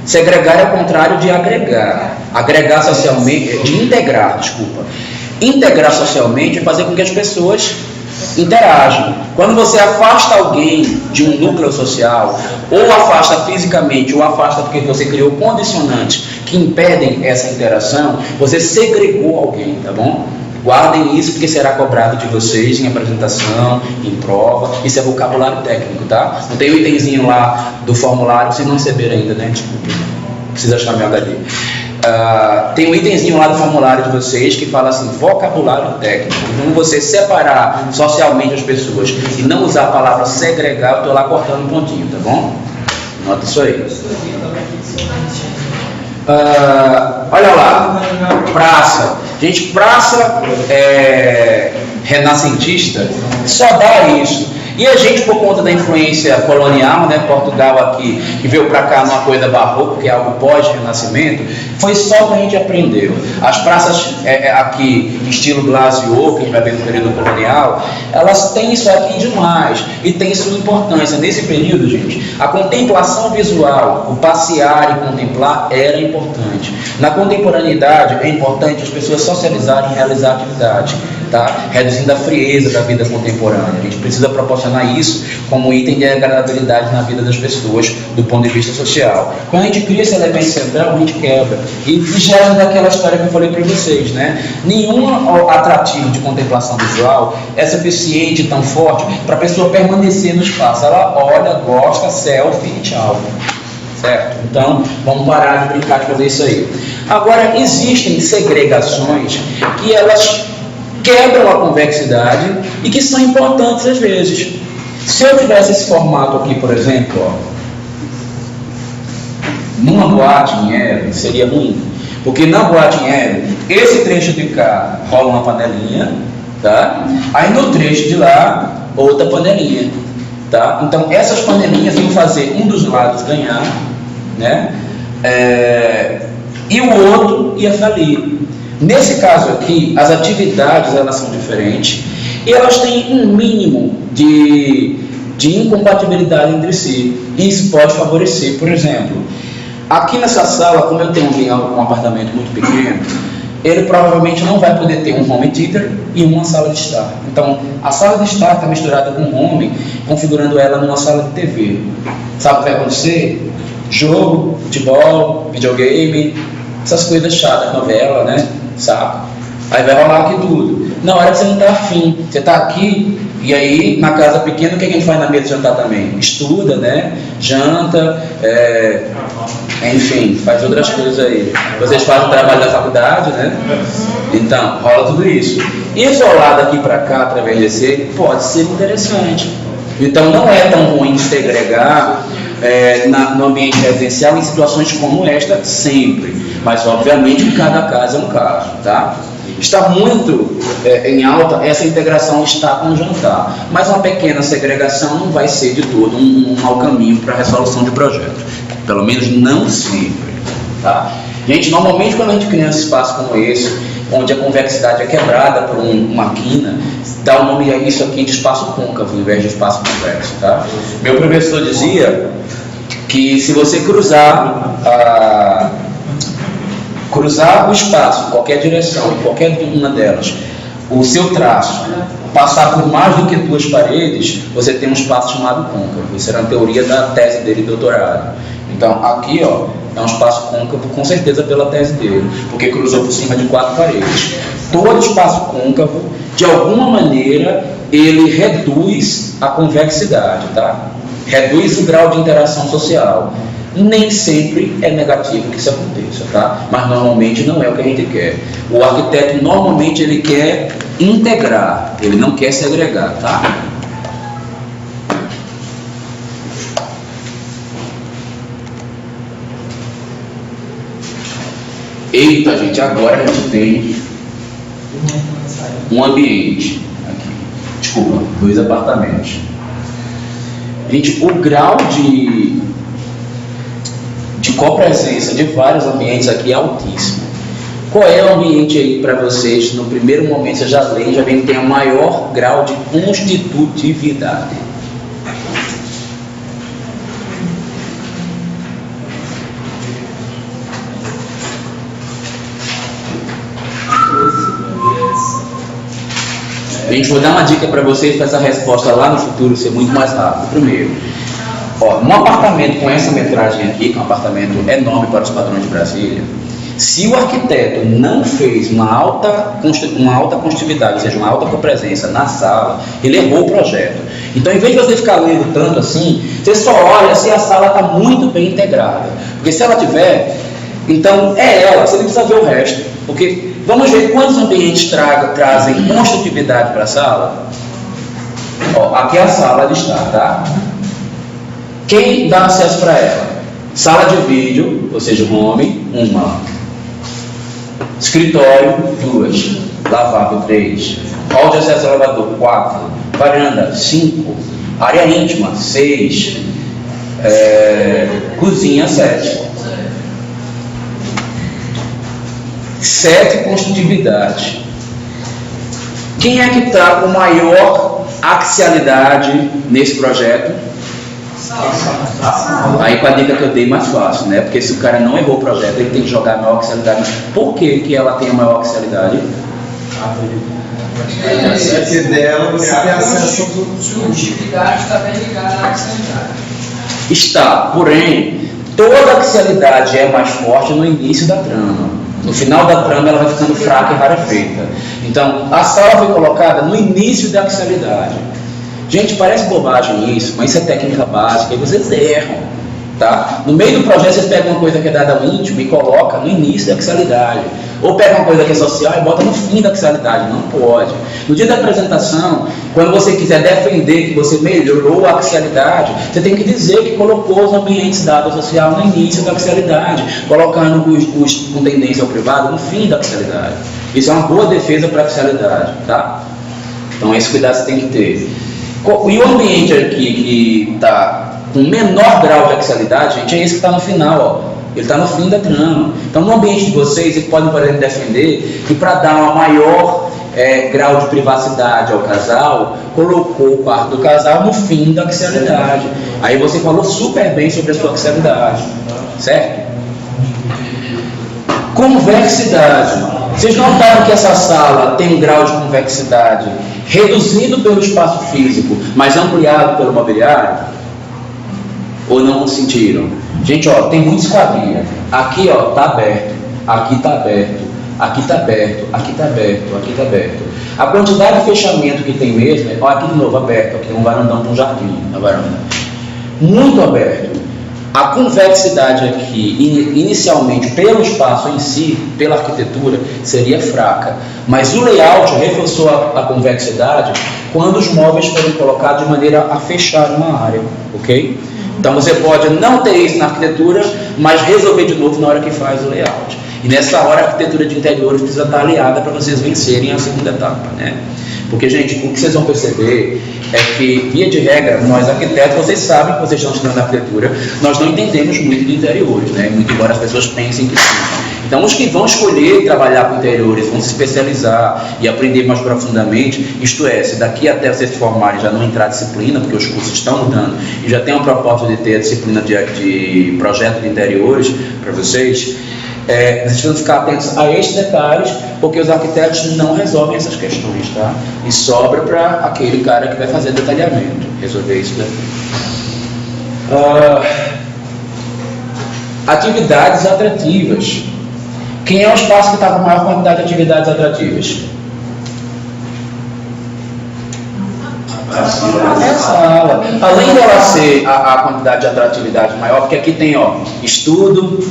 Speaker 1: Segregar é o contrário de agregar. Agregar socialmente, de integrar, desculpa. Integrar socialmente é fazer com que as pessoas interagem. Quando você afasta alguém de um núcleo social, ou afasta fisicamente, ou afasta porque você criou condicionantes que impedem essa interação, você segregou alguém, tá bom? Guardem isso porque será cobrado de vocês em apresentação, em prova. Isso é vocabulário técnico, tá? Não tem o itemzinho lá do formulário, vocês não receberam ainda, né? Desculpa, precisa achar meu HD. Tem um itemzinho lá do formulário de vocês que fala assim, vocabulário técnico. Como você separar socialmente as pessoas e não usar a palavra segregar, eu estou lá cortando um pontinho, tá bom? Nota isso aí. Olha lá, praça. Gente, praça renascentista só dá isso. E a gente, por conta da influência colonial, né, Portugal aqui, que veio para cá numa coisa barroca, que é algo pós-renascimento, foi só que a gente aprendeu. As praças aqui, estilo Glasiou, que a gente vai ver no período colonial, elas têm isso aqui demais e tem sua importância. Nesse período, gente, a contemplação visual, o passear e contemplar era importante. Na contemporaneidade, é importante as pessoas socializarem e realizar atividade, tá? Reduzindo a frieza da vida contemporânea. A gente precisa proporcionar isso como item de agradabilidade na vida das pessoas do ponto de vista social. Quando a gente cria esse elemento central, a gente quebra e gera daquela história que eu falei para vocês, né? Nenhum atrativo de contemplação visual é suficiente, tão forte, para a pessoa permanecer no espaço. Ela olha, gosta, selfie e tchau. Certo? Então, vamos parar de brincar de fazer isso aí. Agora, existem segregações que elas quebram a convexidade e que são importantes às vezes. Se eu tivesse esse formato aqui, por exemplo, ó, numa boate em Ero, seria ruim. Porque na boate em Ero, esse trecho de cá rola uma panelinha, tá? Aí no trecho de lá, outra panelinha, tá? Então essas panelinhas iam fazer um dos lados ganhar, né? E o outro ia falir. Nesse caso aqui, as atividades elas são diferentes e elas têm um mínimo de incompatibilidade entre si. Isso pode favorecer, por exemplo, aqui nessa sala, como eu tenho um apartamento muito pequeno, ele provavelmente não vai poder ter um home theater e uma sala de estar. Então, a sala de estar está misturada com o home, configurando ela numa sala de TV. Sabe o que vai acontecer? Jogo, futebol, videogame, essas coisas chatas, novela, né? Sabe? Aí vai rolar aqui tudo. Na hora que você não está afim, você está aqui, e aí na casa pequena, o que a gente faz na mesa de jantar também? Estuda, né? Janta, enfim, faz outras coisas aí. Vocês fazem o trabalho da faculdade, né? Então, rola tudo isso. Isolado aqui para cá, através desse, pode ser interessante. Então, não é tão ruim segregar no ambiente residencial em situações como esta, sempre. Mas, obviamente, que cada caso é um caso, tá? Está muito em alta essa integração estar com o jantar, mas uma pequena segregação não vai ser de todo um mau caminho para a resolução de projeto, pelo menos não sempre, tá? Gente, normalmente quando a gente cria um espaço como esse, onde a convexidade é quebrada por uma quina, dá o nome a isso aqui de espaço côncavo, ao invés de espaço convexo, tá? Meu professor dizia que se você cruzar o espaço, em qualquer direção, em qualquer uma delas, o seu traço passar por mais do que duas paredes, você tem um espaço chamado côncavo. Isso era a teoria da tese dele de doutorado. Então, aqui, ó, é um espaço côncavo, com certeza pela tese dele, porque cruzou por cima de 4 paredes. Todo espaço côncavo, de alguma maneira, ele reduz a convexidade, tá? Reduz o grau de interação social. Nem sempre é negativo que isso aconteça, tá? Mas normalmente não é o que a gente quer. O arquiteto normalmente ele quer integrar, ele não quer segregar, tá? Eita, gente, agora a gente tem um ambiente aqui. Desculpa, 2 apartamentos. Gente, o grau de copresença de vários ambientes aqui é altíssimo. Qual é o ambiente aí para vocês, no primeiro momento, você já lê, já vê que tem o maior grau de constitutividade? Gente, vou dar uma dica para vocês para essa resposta lá no futuro ser muito mais rápido. Primeiro, ó, num apartamento com essa metragem aqui, que é um apartamento enorme para os padrões de Brasília, se o arquiteto não fez uma alta constitutividade, ou seja, uma alta copresença na sala, ele errou o projeto. Então, em vez de você ficar lendo tanto assim, você só olha se a sala está muito bem integrada. Porque se ela tiver, então é ela, você nem precisa ver o resto. Porque vamos ver quantos ambientes trazem constitutividade para a sala. Ó, aqui é a sala de estar, tá? Quem dá acesso para ela? Sala de vídeo, ou seja, home, 1. Escritório, 2. Lavabo, 3. Hall de acesso ao elevador, 4. Varanda, 5. Área íntima, 6. Cozinha, 7. 7, construtividade. Quem é que está com maior axialidade nesse projeto? Aí com a dica que eu dei, mais fácil, né? Porque se o cara não errou o projeto, ele tem que jogar a maior axialidade. Por que ela tem a maior axialidade?
Speaker 5: Porque dela você tem acesso aos outros.
Speaker 4: Construtividade está bem ligada à axialidade.
Speaker 1: Está, porém, toda axialidade é mais forte no início da trama. No final da trama ela vai ficando fraca e rarefeita. Então, a sala foi colocada no início da axialidade. Gente, parece bobagem isso, mas isso é técnica básica e vocês erram, tá? No meio do projeto você pega uma coisa que é dada ao íntimo e coloca no início da axialidade. Ou pega uma coisa que é social e bota no fim da axialidade. Não pode. No dia da apresentação, quando você quiser defender que você melhorou a axialidade, você tem que dizer que colocou os ambientes dados ao social no início da axialidade, colocando os com tendência ao privado no fim da axialidade. Isso é uma boa defesa para a axialidade, tá? Então esse cuidado você tem que ter. E o ambiente aqui que está com menor grau de axialidade, gente, é esse que está no final, ó. Ele está no fim da trama. Então, no ambiente de vocês, vocês podem, por exemplo, defender que para dar uma maior grau de privacidade ao casal, colocou o quarto do casal no fim da axialidade. Aí você falou super bem sobre a sua axialidade, certo? Convexidade. Vocês notaram que essa sala tem um grau de convexidade reduzido pelo espaço físico, mas ampliado pelo mobiliário? Ou não sentiram? Gente, ó, tem muita esquadria. Aqui, ó, tá aberto. Aqui tá aberto. Aqui tá aberto. Aqui tá aberto. Aqui tá aberto. A quantidade de fechamento que tem mesmo, ó, aqui de novo aberto. Aqui um varandão para um jardim, na varanda. Muito aberto. A convexidade aqui, inicialmente, pelo espaço em si, pela arquitetura, seria fraca. Mas o layout reforçou a convexidade quando os móveis foram colocados de maneira a fechar uma área, ok? Então você pode não ter isso na arquitetura, mas resolver de novo na hora que faz o layout. E nessa hora a arquitetura de interiores precisa estar aliada para vocês vencerem a segunda etapa, né? Porque, gente, o que vocês vão perceber é que, via de regra, nós arquitetos, vocês sabem que vocês estão estudando arquitetura, nós não entendemos muito de interiores, né? Muito embora as pessoas pensem que sim. Então, os que vão escolher trabalhar com interiores, vão se especializar e aprender mais profundamente, isto é, se daqui até vocês se formarem já não entrar disciplina, porque os cursos estão mudando, e já tem uma proposta de ter a disciplina de projeto de interiores para vocês, vocês precisam ficar atentos a estes detalhes, porque os arquitetos não resolvem essas questões, tá? E sobra para aquele cara que vai fazer detalhamento, resolver isso daqui. Atividades atrativas. Quem é o espaço que está com a maior quantidade de atividades atrativas? É a sala. Além dela ser a quantidade de atratividade maior, porque aqui tem, ó, estudo,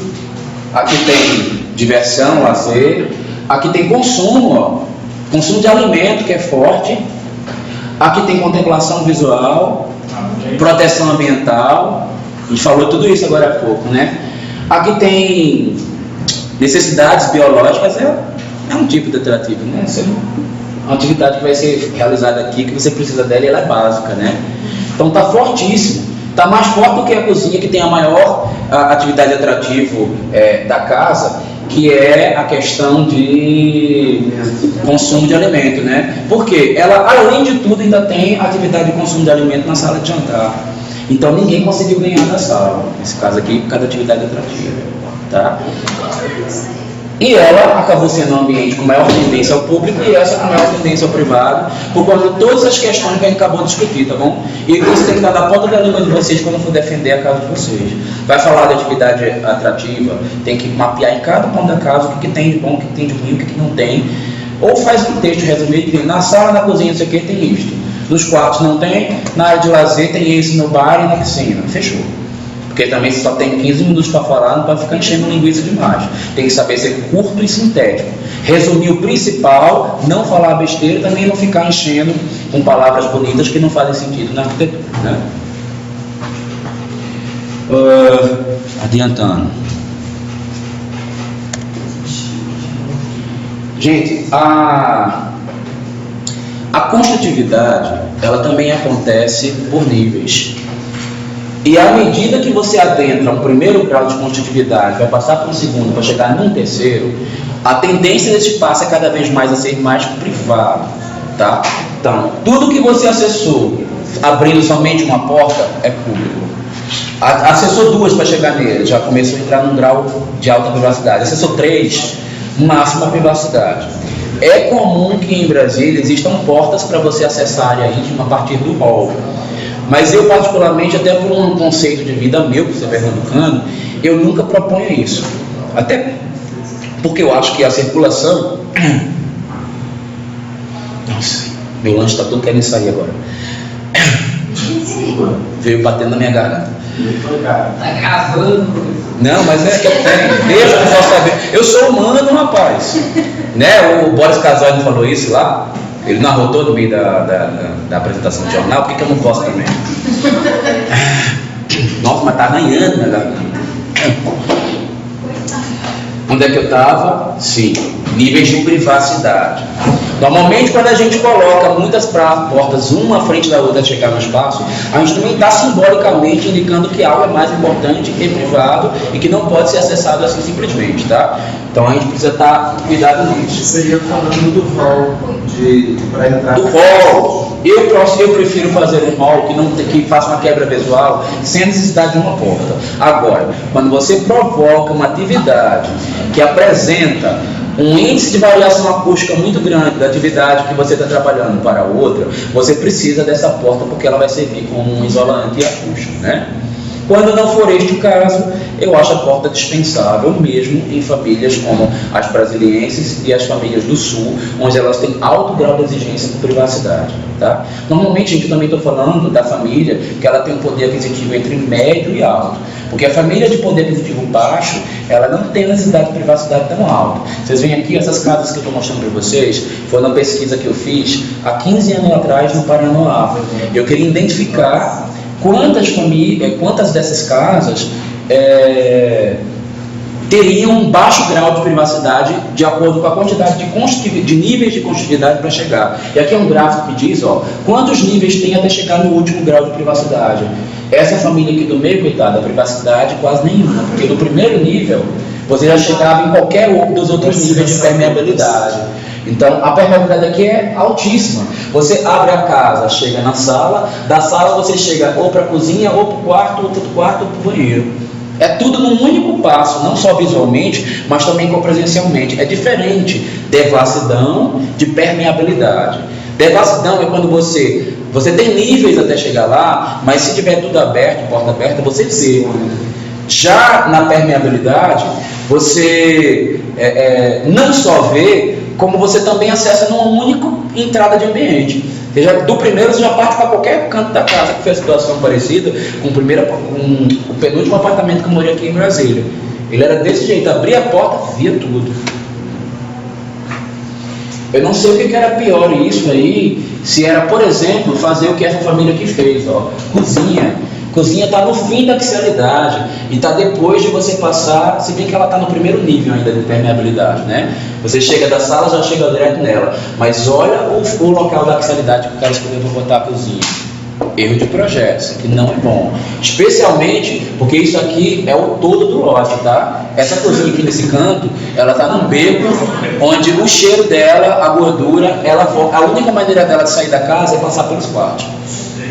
Speaker 1: aqui tem diversão, lazer, aqui tem consumo, ó, consumo de alimento, que é forte, aqui tem contemplação visual, proteção ambiental, a gente falou tudo isso agora há pouco, né? Aqui tem necessidades biológicas, é um tipo de atrativo, né? Isso é uma atividade que vai ser realizada aqui, que você precisa dela e ela é básica, né? Então está fortíssimo, está mais forte do que a cozinha, que tem a maior atividade atrativa da casa, que é a questão de consumo de alimento, né? Porque ela, além de tudo, ainda tem atividade de consumo de alimento na sala de jantar. Então ninguém conseguiu ganhar da sala, nesse caso aqui, por causa da atividade atrativa, tá? E ela acabou sendo um ambiente com maior tendência ao público e essa com maior tendência ao privado, por conta de todas as questões que a gente acabou de discutir, tá bom? E isso tem que estar na ponta da língua de vocês quando for defender a casa de vocês. Vai falar de atividade atrativa, tem que mapear em cada ponto da casa o que tem de bom, o que tem de ruim, o que não tem. Ou faz um texto resumido, que na sala, na cozinha, isso aqui tem isto. Nos quartos não tem, na área de lazer tem esse no bar e na piscina. Fechou. Porque também se só tem 15 minutos para falar, não pode ficar enchendo linguiça demais. Tem que saber ser curto e sintético. Resumir o principal, não falar besteira e também não ficar enchendo com palavras bonitas que não fazem sentido na arquitetura, né? Adiantando. Gente, a A construtividade, ela também acontece por níveis. E à medida que você adentra um primeiro grau de construtividade, vai passar para um segundo, para chegar num terceiro, a tendência desse espaço é cada vez mais a ser mais privado, tá? Então, tudo que você acessou abrindo somente uma porta é público. Acessou 2 para chegar nele, já começou a entrar num grau de alta privacidade. Acessou 3, máxima privacidade. É comum que em Brasília existam portas para você acessar a área íntima a partir do hall. Mas eu, particularmente, até por um conceito de vida meu, que você é pernambucano, eu nunca proponho isso. Até porque eu acho que a circulação... Nossa, meu lanche está todo querendo sair agora. Veio batendo na minha garganta.
Speaker 4: Tá gravando.
Speaker 1: Não, mas é que eu tenho. Deixa o pessoal saber. Eu sou humano, rapaz. Né? O Boris Casoy não falou isso lá? Ele narrou todo no meio da apresentação do jornal. Por que eu não posso também? Nossa, mas tá ganhando minha garganta. Onde é que eu estava? Sim, níveis de privacidade. Normalmente, quando a gente coloca muitas portas uma à frente da outra a chegar no espaço, a gente também está simbolicamente indicando que algo é mais importante e privado e que não pode ser acessado assim simplesmente, tá? Então a gente precisa estar cuidado nisso.
Speaker 5: Você ia falando do hall para entrar.
Speaker 1: Do hall, eu prefiro fazer um hall que faça uma quebra visual sem necessidade de uma porta. Agora, quando você provoca uma atividade que apresenta um índice de variação acústica muito grande da atividade que você está trabalhando para a outra, você precisa dessa porta porque ela vai servir como um isolante acústico, né? Quando não for este o caso, eu acho a porta dispensável mesmo em famílias como as brasilienses e as famílias do sul, onde elas têm alto grau de exigência por privacidade, tá? Normalmente, gente, eu também estou falando da família que ela tem um poder aquisitivo entre médio e alto, porque a família de poder aquisitivo baixo, ela não tem necessidade de privacidade tão alta. Vocês veem aqui, essas casas que eu estou mostrando para vocês, foi uma pesquisa que eu fiz há 15 anos atrás no Paranoá. Eu queria identificar quantas dessas casas teriam um baixo grau de privacidade de acordo com a quantidade de níveis de construtividade para chegar. E aqui é um gráfico que diz, quantos níveis tem até chegar no último grau de privacidade. Essa família aqui do meio, coitada, a privacidade quase nenhuma, porque no primeiro nível você já chegava em qualquer um dos outros níveis de permeabilidade. Então, a permeabilidade aqui é altíssima. Você abre a casa, chega na sala, da sala você chega ou para a cozinha, ou para o quarto, ou para o quarto, ou para o banheiro. É tudo num único passo, não só visualmente, mas também presencialmente. É diferente devassidão de permeabilidade. Devassidão é quando você tem níveis até chegar lá, mas se tiver tudo aberto, porta aberta, você vê. Já na permeabilidade, você não só vê, como você também acessa numa única entrada de ambiente. Do primeiro você já parte para qualquer canto da casa, que foi a situação parecida com o penúltimo apartamento que eu morei aqui em Brasília. Ele era desse jeito, abria a porta, via tudo. Eu não sei o que era pior isso aí, se era, por exemplo, fazer o que essa família aqui fez, cozinha. Cozinha está no fim da axialidade e está depois de você passar, se bem que ela está no primeiro nível ainda de permeabilidade, né? Você chega da sala, já chega direto nela, mas olha o local da axialidade que o cara escolheu para botar a cozinha. Erro de projeto, isso aqui não é bom, especialmente porque isso aqui é o todo do lote, tá? Essa cozinha aqui nesse canto, ela está num beco onde o cheiro dela, a gordura, a única maneira dela de sair da casa é passar pelos quartos.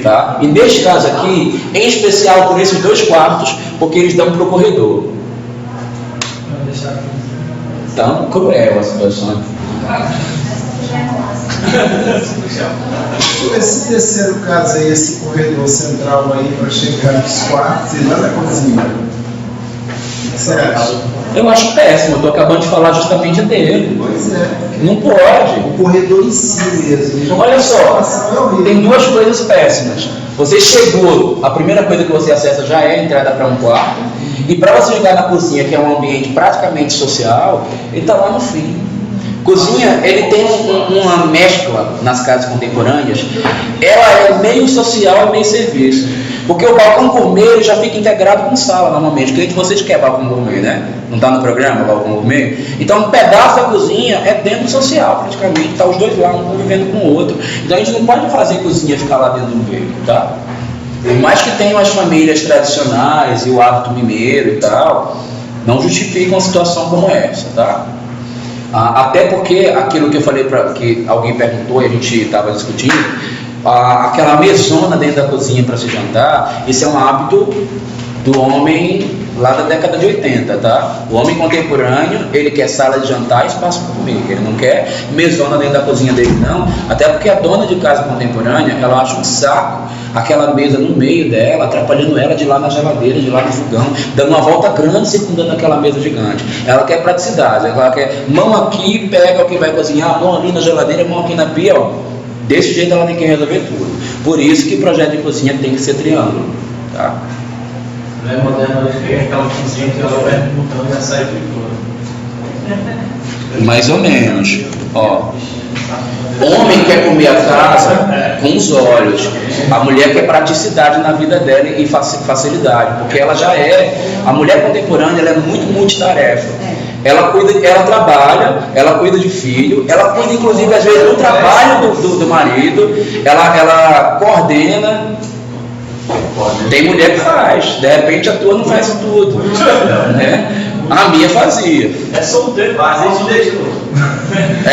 Speaker 1: Tá? E neste caso aqui, em especial por esses 2 quartos, porque eles dão para o corredor. Tão cruel a situação.
Speaker 5: Esse terceiro caso aí, esse corredor central aí para chegar nos quartos e lá na cozinha, o que você acha?
Speaker 1: Eu acho péssimo, eu estou acabando de falar justamente dele.
Speaker 5: Pois é.
Speaker 1: Não pode.
Speaker 5: O corredor em si mesmo.
Speaker 1: Então, olha só, tem 2 coisas péssimas. Você chegou, a primeira coisa que você acessa já é a entrada para um quarto, e para você chegar na cozinha, que é um ambiente praticamente social, ele está lá no fim. Cozinha, ele tem uma mescla nas casas contemporâneas, ela é meio social e meio serviço. Porque o balcão gourmet ele já fica integrado com sala normalmente. Cliente, vocês querem balcão gourmet, né? Não está no programa, balcão gourmet? Então um pedaço da cozinha é dentro social praticamente, está os dois lá, um convivendo com o outro. Então a gente não pode fazer cozinha ficar lá dentro do meio, tá? Por mais que tenham as famílias tradicionais e o hábito mineiro e tal, não justifica uma situação como essa, tá? Até porque aquilo que eu falei, que alguém perguntou e a gente estava discutindo, aquela mesona dentro da cozinha para se jantar, esse é um hábito do homem lá da década de 80, tá? O homem contemporâneo, ele quer sala de jantar e espaço para comer, ele não quer mesona dentro da cozinha dele, não, até porque a dona de casa contemporânea, ela acha um saco aquela mesa no meio dela, atrapalhando ela de lá na geladeira, de lá no fogão, dando uma volta grande, circundando aquela mesa gigante. Ela quer praticidade, ela quer mão aqui, pega o que vai cozinhar, mão ali na geladeira, mão aqui na pia, ó. Desse jeito ela tem que resolver tudo. Por isso que o projeto de cozinha tem que ser triângulo, tá?
Speaker 3: Não é moderno hoje, é aquela cozinha que ela vai mudando e já sai tudo.
Speaker 1: Mais ou menos, ó. Homem quer comer a casa com os olhos, a mulher quer praticidade na vida dela e facilidade, porque ela já é, a mulher contemporânea ela é muito multitarefa. Ela cuida, ela trabalha, ela cuida de filho, ela cuida inclusive às vezes do trabalho do marido, ela coordena. Tem mulher que faz, de repente a tua não faz tudo, né? A minha fazia.
Speaker 3: É solteiro, mas a gente deixou.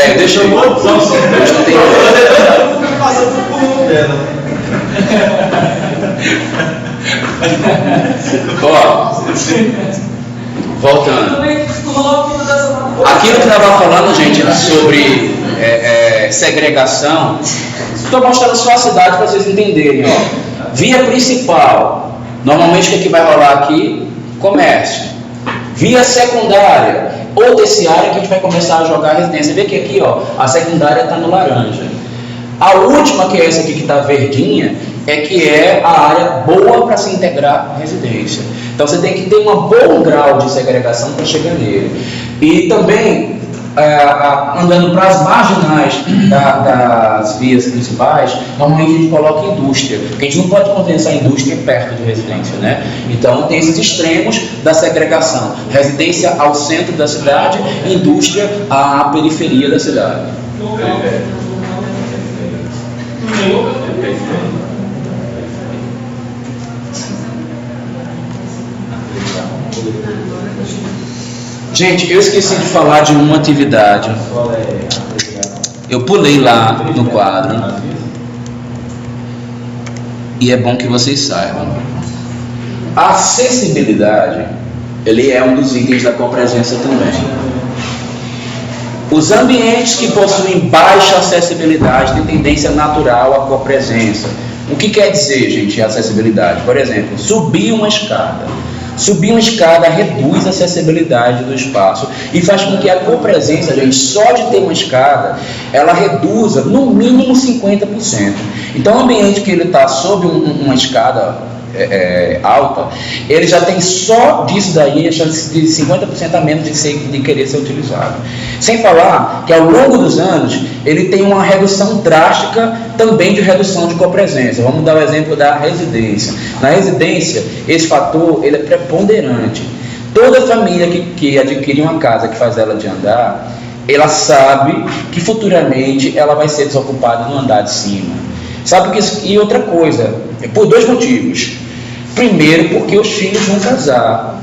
Speaker 1: Eu deixei muito. Hoje não tem
Speaker 3: nada. Passando por um dela.
Speaker 1: Ó, voltando. Aquilo que eu estava falando, gente, sobre segregação, estou mostrando só a cidade para vocês entenderem. Ó. Via principal, normalmente o que vai rolar aqui? Comércio. Via secundária ou terciária, que a gente vai começar a jogar a residência. Vê que aqui, ó, a secundária está no laranja. A última, que é essa aqui que está verdinha, é que é a área boa para se integrar à residência. Então você tem que ter um bom grau de segregação para chegar nele. E também, andando para as marginais das vias principais, normalmente a gente coloca indústria, porque a gente não pode condensar a indústria perto de residência, né? Então tem esses extremos da segregação: residência ao centro da cidade, indústria à periferia da cidade. Gente, eu esqueci de falar de uma atividade. Eu pulei lá no quadro. E é bom que vocês saibam. A acessibilidade, ele é um dos itens da copresença também. Os ambientes que possuem baixa acessibilidade têm tendência natural à copresença. O que quer dizer, gente, acessibilidade? Por exemplo, subir uma escada. Subir uma escada reduz a acessibilidade do espaço e faz com que a copresença, gente, só de ter uma escada, ela reduza no mínimo 50%. Então, o ambiente que ele está sob uma escada alta, ele já tem só disso daí a chance de 50% a menos de querer ser utilizado. Sem falar que ao longo dos anos ele tem uma redução drástica também de redução de copresença. Vamos dar o exemplo da residência. Na residência, esse fator ele é preponderante. Toda família que adquire uma casa que faz ela de andar, ela sabe que futuramente ela vai ser desocupada no andar de cima. Sabe que isso, e outra coisa, por dois motivos. Primeiro, porque os filhos vão casar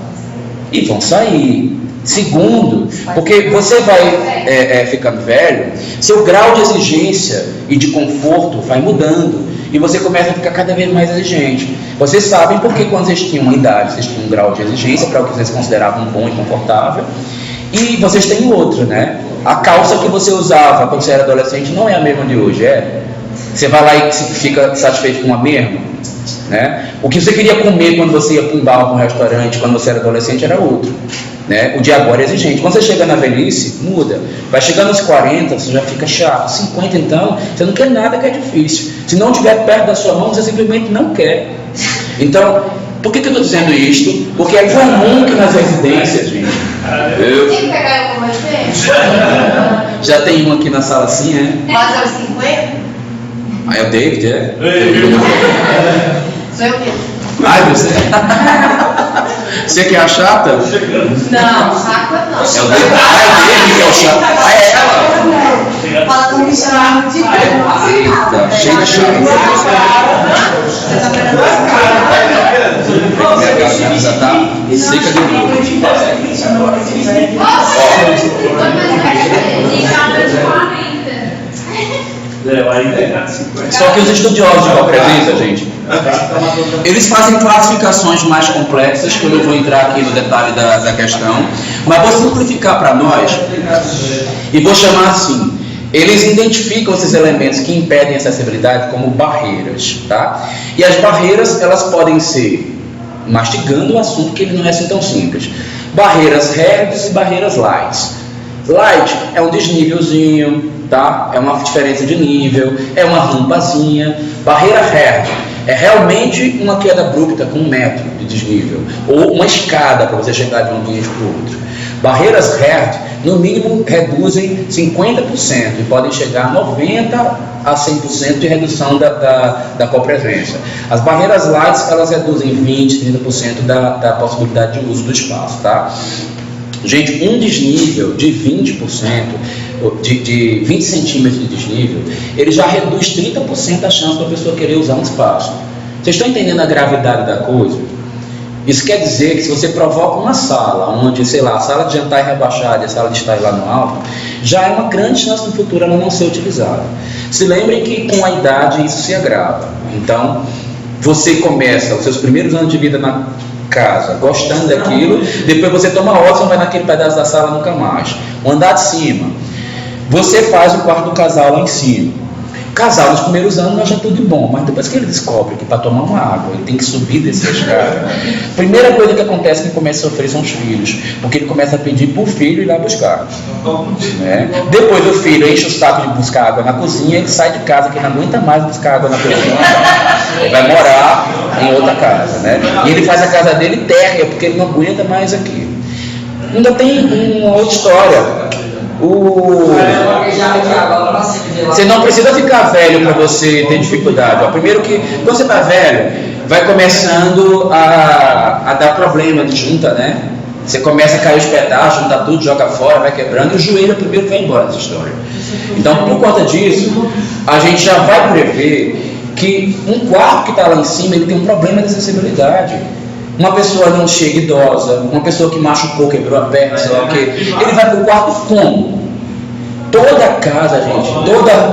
Speaker 1: e vão sair. Segundo, porque você vai ficando velho, seu grau de exigência e de conforto vai mudando e você começa a ficar cada vez mais exigente. Vocês sabem porque quando vocês tinham uma idade, vocês tinham um grau de exigência para o que vocês consideravam bom e confortável, e vocês têm outro, né? A calça que você usava quando você era adolescente não é a mesma de hoje, é? Você vai lá e fica satisfeito com a mesma, né? O que você queria comer quando você ia para um bar, para um restaurante, quando você era adolescente, era outro, né? O de agora é exigente. Quando você chega na velhice, muda. Vai chegando aos 40, você já fica chato. 50, então, você não quer nada que é difícil. Se não estiver perto da sua mão, você simplesmente não quer. Então, por que eu estou dizendo isto? Porque é comum que nas residências, gente,
Speaker 2: Tem que pegar alguma coisa?
Speaker 1: já tem um aqui na sala assim, é?
Speaker 2: Mais aos 50?
Speaker 1: Aí é o David, é?
Speaker 2: Sou eu mesmo.
Speaker 1: Ai, você que é a chata?
Speaker 2: Não, chata não.
Speaker 1: É o dele que é o chato. Ah, é ela?
Speaker 2: Fala com me chamar de
Speaker 1: Eita, cheio de chata.
Speaker 2: Você tá vendo as caras?
Speaker 1: Minha garganta tá seca de novo. Só que os estudiosos de copresença, gente, eles fazem classificações mais complexas, que eu não vou entrar aqui no detalhe da questão, mas vou simplificar para nós e vou chamar assim. Eles identificam esses elementos que impedem a acessibilidade como barreiras, tá? E as barreiras, elas podem ser, mastigando o assunto, que ele não é assim tão simples, barreiras hards e barreiras lights. Light é um desnívelzinho, tá? É uma diferença de nível, é uma rampazinha. Barreira hard é realmente uma queda abrupta com 1 metro de desnível, ou uma escada para você chegar de um ambiente para o outro. Barreiras hard, no mínimo, reduzem 50% e podem chegar a 90% a 100% de redução da copresença. As barreiras light, elas reduzem 20%, 30% da possibilidade de uso do espaço, tá? Gente, um desnível de 20%, de 20 centímetros de desnível, ele já reduz 30% a chance da pessoa querer usar um espaço. Vocês estão entendendo a gravidade da coisa? Isso quer dizer que se você provoca uma sala, onde, sei lá, a sala de jantar é rebaixada e a sala de estar lá no alto, já é uma grande chance no futuro ela não ser utilizada. Se lembrem que com a idade isso se agrava. Então, você começa os seus primeiros anos de vida na casa, gostando daquilo, depois você toma ódio, vai naquele pedaço da sala nunca mais. O andar de cima, você faz o quarto do casal lá em cima. Casal nos primeiros anos acha tudo bom, mas depois que ele descobre que para tomar uma água ele tem que subir desse escada, primeira coisa que acontece é que ele começa a sofrer são os filhos, porque ele começa a pedir para o filho ir lá buscar, né? Depois o filho enche o saco de buscar água na cozinha, ele sai de casa que não aguenta mais buscar água na cozinha, ele vai morar em outra casa, né? E ele faz a casa dele térrea porque ele não aguenta mais aqui. Ainda tem uma outra história. Você não precisa ficar velho para você ter dificuldade. Primeiro que quando você está velho, vai começando a dar problema de junta, né? Você começa a cair os pedaços, junta tudo, joga fora, vai quebrando, e o joelho primeiro vai embora dessa história. Então, por conta disso, a gente já vai prever que um quarto que está lá em cima, ele tem um problema de acessibilidade. Uma pessoa não chega idosa, uma pessoa que machucou, quebrou a perna, sei lá o quê, ele vai para o quarto como? Toda casa, gente,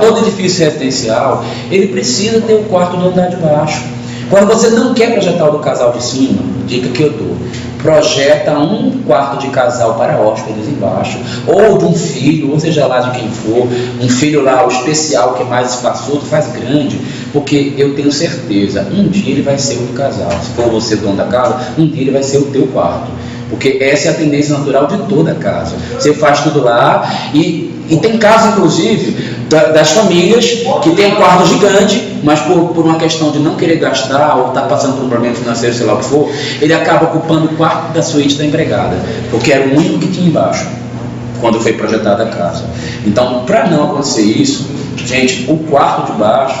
Speaker 1: todo edifício residencial, ele precisa ter o quarto do andar de baixo. Quando você não quer projetar o do casal de cima, dica que eu dou, projeta um quarto de casal para hóspedes embaixo, ou de um filho, ou seja lá de quem for, um filho lá, o especial, que é mais espaçoso, faz grande, porque eu tenho certeza, um dia ele vai ser o do casal. Se for você dono da casa, um dia ele vai ser o teu quarto, porque essa é a tendência natural de toda a casa. Você faz tudo lá e tem casos, inclusive, das famílias que tem um quarto gigante, mas por uma questão de não querer gastar ou estar passando por um problema financeiro, sei lá o que for, ele acaba ocupando o quarto da suíte da empregada, porque era o único que tinha embaixo, quando foi projetada a casa. Então, para não acontecer isso, gente, o quarto de baixo,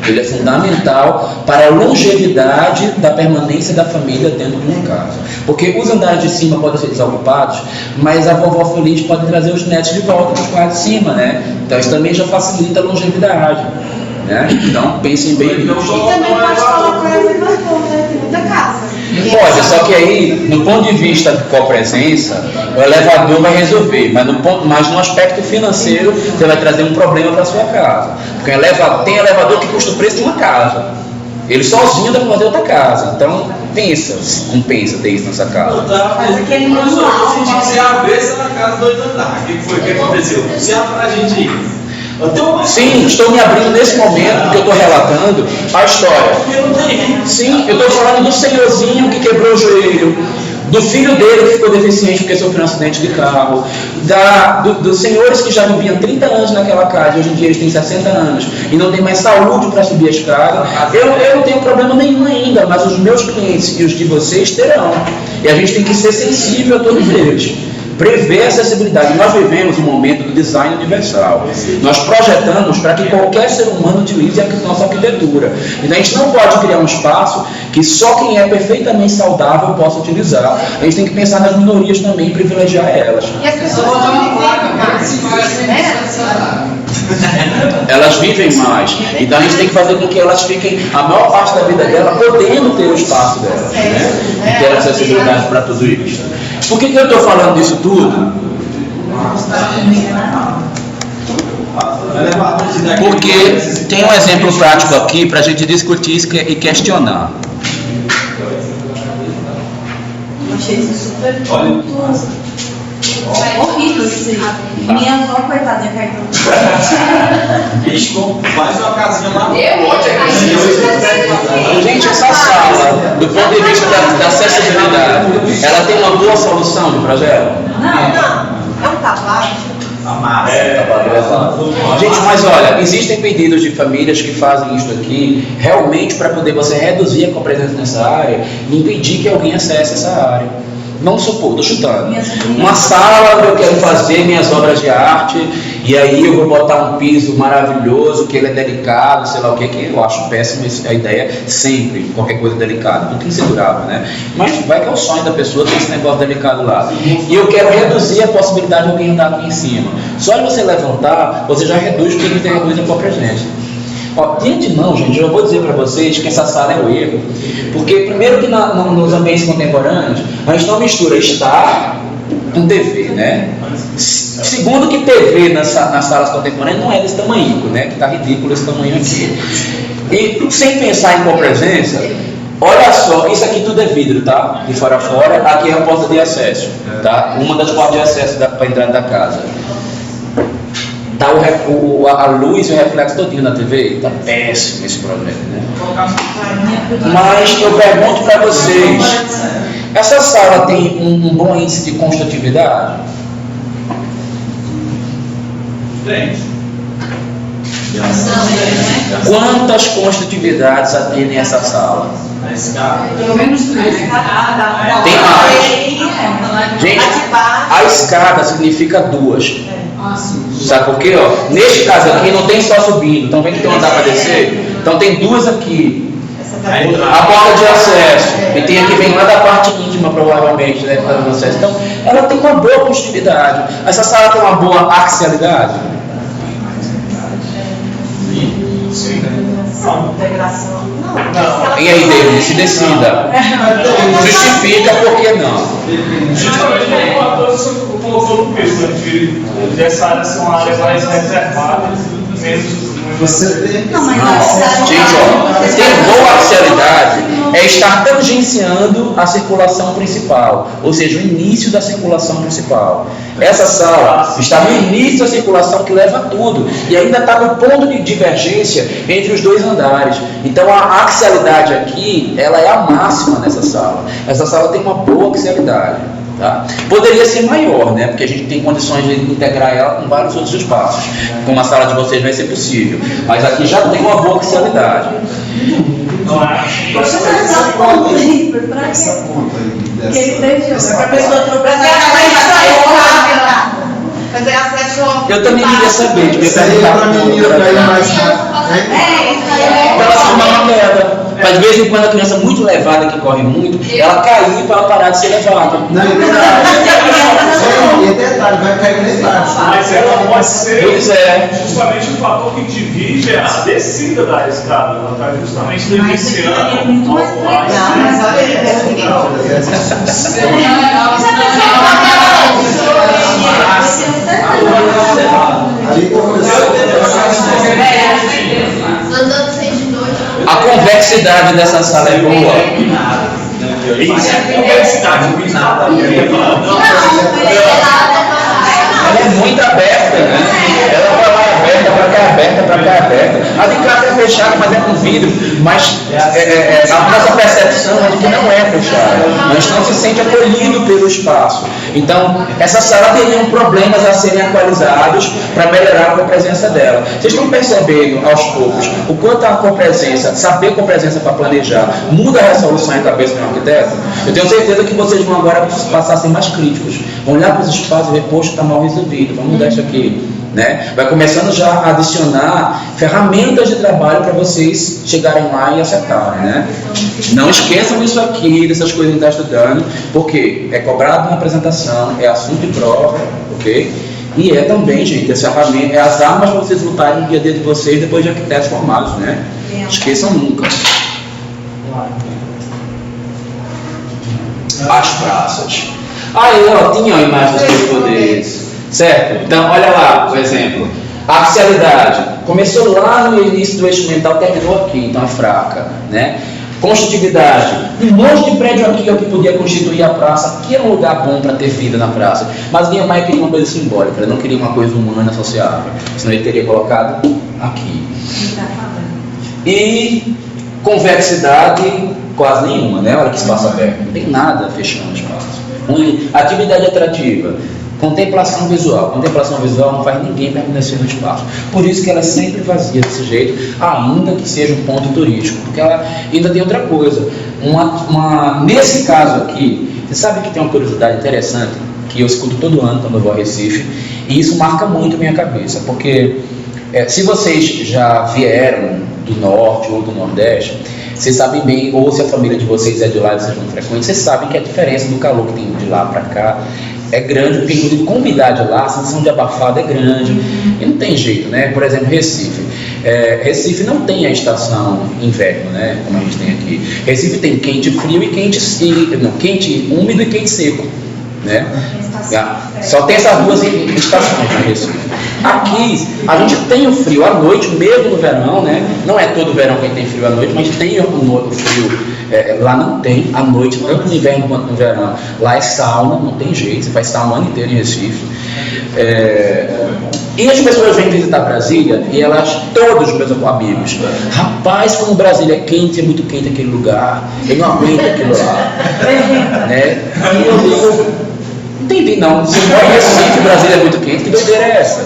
Speaker 1: ele é fundamental para a longevidade da permanência da família dentro de uma casa. Porque os andares de cima podem ser desocupados, mas a vovó feliz pode trazer os netos de volta para o quarto de cima, né? Então isso também já facilita a longevidade, né? Então pensem bem nisso.
Speaker 2: E também pode colocar elevador, né? Tem muita casa.
Speaker 1: Pode, só que aí, no ponto de vista de copresença, o elevador vai resolver, mas no aspecto financeiro, você vai trazer um problema para a sua casa. Porque tem elevador que custa o preço de uma casa. Ele sozinho dá para fazer outra casa. Então, compensa ter isso nessa casa.
Speaker 2: Mas aquele manual.
Speaker 3: Se abre na casa do 8 andar. O que aconteceu? Se abre pra gente ir.
Speaker 1: Sim, estou me abrindo nesse momento que eu estou relatando a história. Sim, eu estou falando do senhorzinho que quebrou o joelho, do filho dele que ficou deficiente porque sofreu um acidente de carro, dos senhores que já viviam 30 anos naquela casa e hoje em dia eles têm 60 anos e não tem mais saúde para subir a escada. Eu não tenho problema nenhum ainda, mas os meus clientes e os de vocês terão. E a gente tem que ser sensível a todos eles. prever a acessibilidade. Nós vivemos um momento do design universal. Nós projetamos para que qualquer ser humano utilize a nossa arquitetura. Então a gente não pode criar um espaço que só quem é perfeitamente saudável possa utilizar. A gente tem que pensar nas minorias também e privilegiar elas.
Speaker 2: E as pessoas
Speaker 1: Elas vivem mais. Então a gente tem que fazer com que elas fiquem a maior parte da vida dela podendo ter o espaço delas, né? E ter acessibilidade para tudo isso. Por que eu estou falando disso tudo? Porque tem um exemplo prático aqui para a gente discutir isso e questionar.
Speaker 2: Eu achei isso super horrível isso aí. Minha avó, coitadinha, cartão.
Speaker 3: Faz uma casinha lá.
Speaker 1: Gente, essa sala, do ponto de vista da acessibilidade, ela tem uma boa solução de projeto?
Speaker 2: Não. É um tabaco.
Speaker 1: Gente, mas olha, existem pedidos de famílias que fazem isso aqui realmente para poder você reduzir a presença nessa área e impedir que alguém acesse essa área. Vamos supor, estou chutando, uma sala onde eu quero fazer minhas obras de arte e aí eu vou botar um piso maravilhoso, que ele é delicado, sei lá o que eu acho péssima a ideia sempre, qualquer coisa delicada, tudo tem que ser durável, né? Mas vai que é o sonho da pessoa ter esse negócio delicado lá. E eu quero reduzir a possibilidade de alguém andar aqui em cima. Só de você levantar, você já reduz porque você reduz a própria gente. De antemão, gente, eu vou dizer para vocês que essa sala é o erro. Porque, primeiro, que nos ambientes contemporâneos, a gente não mistura estar com TV, né? Segundo, que TV nas salas contemporâneas não é desse tamanho, né? Que está ridículo esse tamanho aqui. E, sem pensar em copresença, olha só, isso aqui tudo é vidro, tá? De fora a fora, aqui é a porta de acesso, tá? Uma das portas de acesso para a entrada da casa. Tá a luz e o reflexo todinho na TV, tá péssimo esse projeto, né? Mas eu pergunto para vocês, essa sala tem um bom índice de construtividade?
Speaker 3: Tem.
Speaker 1: Quantas construtividades atendem essa sala?
Speaker 3: Na escada.
Speaker 2: Pelo menos 3.
Speaker 1: Tem mais. Gente, a escada significa 2. Sabe por quê? Ó, neste caso aqui não tem só subindo, então vem que tem um andar para descer. Então tem 2 aqui. A porta de acesso. E tem aqui bem lá da parte íntima, provavelmente, né? Para o acesso. Então, ela tem uma boa construtividade. Essa sala tem uma boa axialidade.
Speaker 3: Sim.
Speaker 2: Integração.
Speaker 1: E aí, David, se decida. Justifica por que não.
Speaker 6: Justamente como o ator colocou no peso, né? De essa área ser uma área mais reservada, menos.
Speaker 5: Você tem.
Speaker 2: Não, mas
Speaker 1: Não, gente, ó, ter boa axialidade é estar tangenciando a circulação principal, ou seja, o início da circulação principal. Essa sala está no início da circulação que leva a tudo, e ainda está no ponto de divergência entre os 2 andares. Então a axialidade aqui, ela é a máxima nessa sala. Essa sala tem uma boa axialidade. Tá? Poderia ser maior, né? Porque a gente tem condições de integrar ela com vários outros espaços. Com a sala de vocês vai ser possível. Mas aqui já tem uma boa axialidade.
Speaker 2: Você faz essa conta aí, pra
Speaker 5: Essa
Speaker 2: quê?
Speaker 5: conta aí.
Speaker 2: Porque ele previu.
Speaker 5: Essa
Speaker 2: Pra pessoa tropeçar, fazer acesso ao.
Speaker 1: Eu também queria saber, devia
Speaker 5: Isso aí é
Speaker 1: perguntar
Speaker 5: pra menina pra ir mais rápido.
Speaker 2: Isso aí
Speaker 1: para ela se formar uma queda. Mas de vez em quando a criança muito levada, que corre muito, ela cair para ela parar de ser levada.
Speaker 5: Não, e detalhe. E detalhe, vai cair lá embaixo.
Speaker 6: Mas ela pode ser
Speaker 1: Pois é.
Speaker 6: justamente o fator que divide a descida da escada. Ela está justamente
Speaker 2: Mas isso
Speaker 6: iniciando
Speaker 2: é muito mais legal. Mas olha aí,
Speaker 5: Ali
Speaker 1: A convexidade dessa sala é boa.
Speaker 3: Isso é complexidade, não tem nada a ver.
Speaker 1: Ela é muito aberta, né? Ela vai lá aberta para cá é aberta, para cá é aberta. A de cá é fechada, mas é com vidro. Mas a nossa percepção é de que não é fechada. A gente não se sente acolhido pelo espaço. Então, essa sala teria problemas a serem atualizados para melhorar a copresença dela. Vocês estão percebendo aos poucos o quanto a copresença, saber copresença para planejar, muda a resolução em cabeça de um arquiteto? Eu tenho certeza que vocês vão agora passar a ser mais críticos. Vão olhar para os espaços e ver, poxa, está mal resolvido, vamos mudar isso aqui. Né? Vai começando já a adicionar ferramentas de trabalho para vocês chegarem lá e acertarem. Né? Não esqueçam isso aqui, dessas coisas que está estudando, porque é cobrado na apresentação, é assunto de prova, ok? E é também, gente, essa ferramenta, é as armas para vocês lutarem no dia a dia de vocês depois de arquitetos formados, né? Esqueçam nunca. As praças. Aí, ó, tinha a imagem dos três poderes. Certo? Então, olha lá, por exemplo, a axialidade começou lá no início do eixo mental, terminou aqui, então é fraca, né? Constitutividade, um monte de prédio aqui ó, que podia constituir a praça, que era um lugar bom para ter vida na praça, mas Niemeyer queria uma coisa simbólica, ele não queria uma coisa humana associável, senão ele teria colocado aqui. E convexidade, quase nenhuma, né? Olha que espaço aberto, não tem nada fechando o espaço. Atividade atrativa. Contemplação visual não faz ninguém permanecer no espaço. Por isso que ela é sempre vazia desse jeito, ainda que seja um ponto turístico. Porque ela ainda tem outra coisa. Nesse caso aqui, você sabe que tem uma curiosidade interessante, que eu escuto todo ano quando eu vou a Recife, e isso marca muito a minha cabeça. Porque se vocês já vieram do norte ou do nordeste, vocês sabem bem, ou se a família de vocês é de lá e vocês não frequentam, vocês sabem que a diferença do calor que tem de lá para cá é grande, porque inclusive com umidade lá, a sensação de abafado é grande, e não tem jeito, né? Por exemplo, Recife. Recife não tem a estação inverno, né? Como a gente tem aqui. Recife tem quente frio e quente úmido e quente seco, né? Só tem essas duas estações na Recife. Aqui a gente tem o frio à noite, mesmo no verão, né? Não é todo verão que tem frio à noite, mas tem o frio. Lá não tem à noite, tanto no inverno quanto no verão. Lá é sauna, não tem jeito, você faz sauna o ano inteiro em Recife. E as pessoas vêm visitar Brasília e elas, todos os meus amigos, rapaz, como Brasília é quente, é muito quente aquele lugar, eu não aguento aquilo lá. Né? E eu digo, não entendi não, se mora em Recife, Brasília é muito quente, que doideira é essa?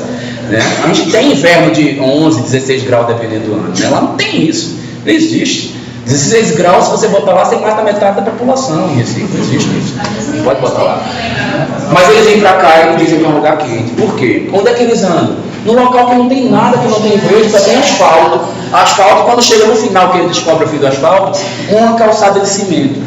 Speaker 1: Né? A gente tem inverno de 11, 16 graus dependendo do ano, né? Lá não tem isso, não existe. 16 graus, se você botar lá, você mata metade da população em Recife, não existe isso. Não pode botar lá. Mas eles vêm pra cá e dizem que é um lugar quente. Por quê? Onde é que eles andam? Num local que não tem nada, que não tem verde, só tem asfalto. Asfalto, quando chega no final, que ele descobre o fio do asfalto, uma calçada de cimento.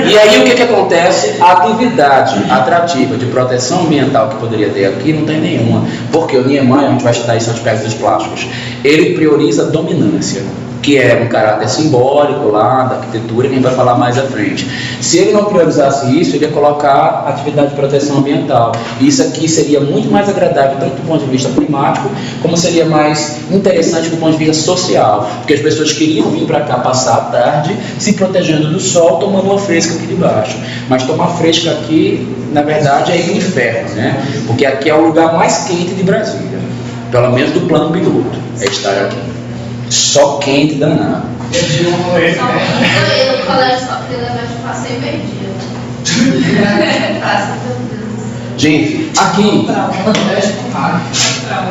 Speaker 1: E aí o que acontece? A atividade atrativa de proteção ambiental que poderia ter aqui não tem nenhuma. Porque o Niemeyer, a gente vai estudar isso nos aspectos dos plásticos, ele prioriza a dominância, que é um caráter simbólico lá da arquitetura, que a gente vai falar mais à frente. Se ele não priorizasse isso, ele ia colocar atividade de proteção ambiental. Isso aqui seria muito mais agradável, tanto do ponto de vista climático, como seria mais interessante do ponto de vista social, porque as pessoas queriam vir para cá passar a tarde, se protegendo do sol, tomando uma fresca aqui de baixo. Mas tomar fresca aqui, na verdade, é ir no inferno, né? Porque aqui é o lugar mais quente de Brasília, pelo menos do plano piloto, é estar aqui. Só quente danado.
Speaker 4: Eu digo com ele, né?
Speaker 2: Eu falei só porque eu passei meio dia.
Speaker 1: Gente, aqui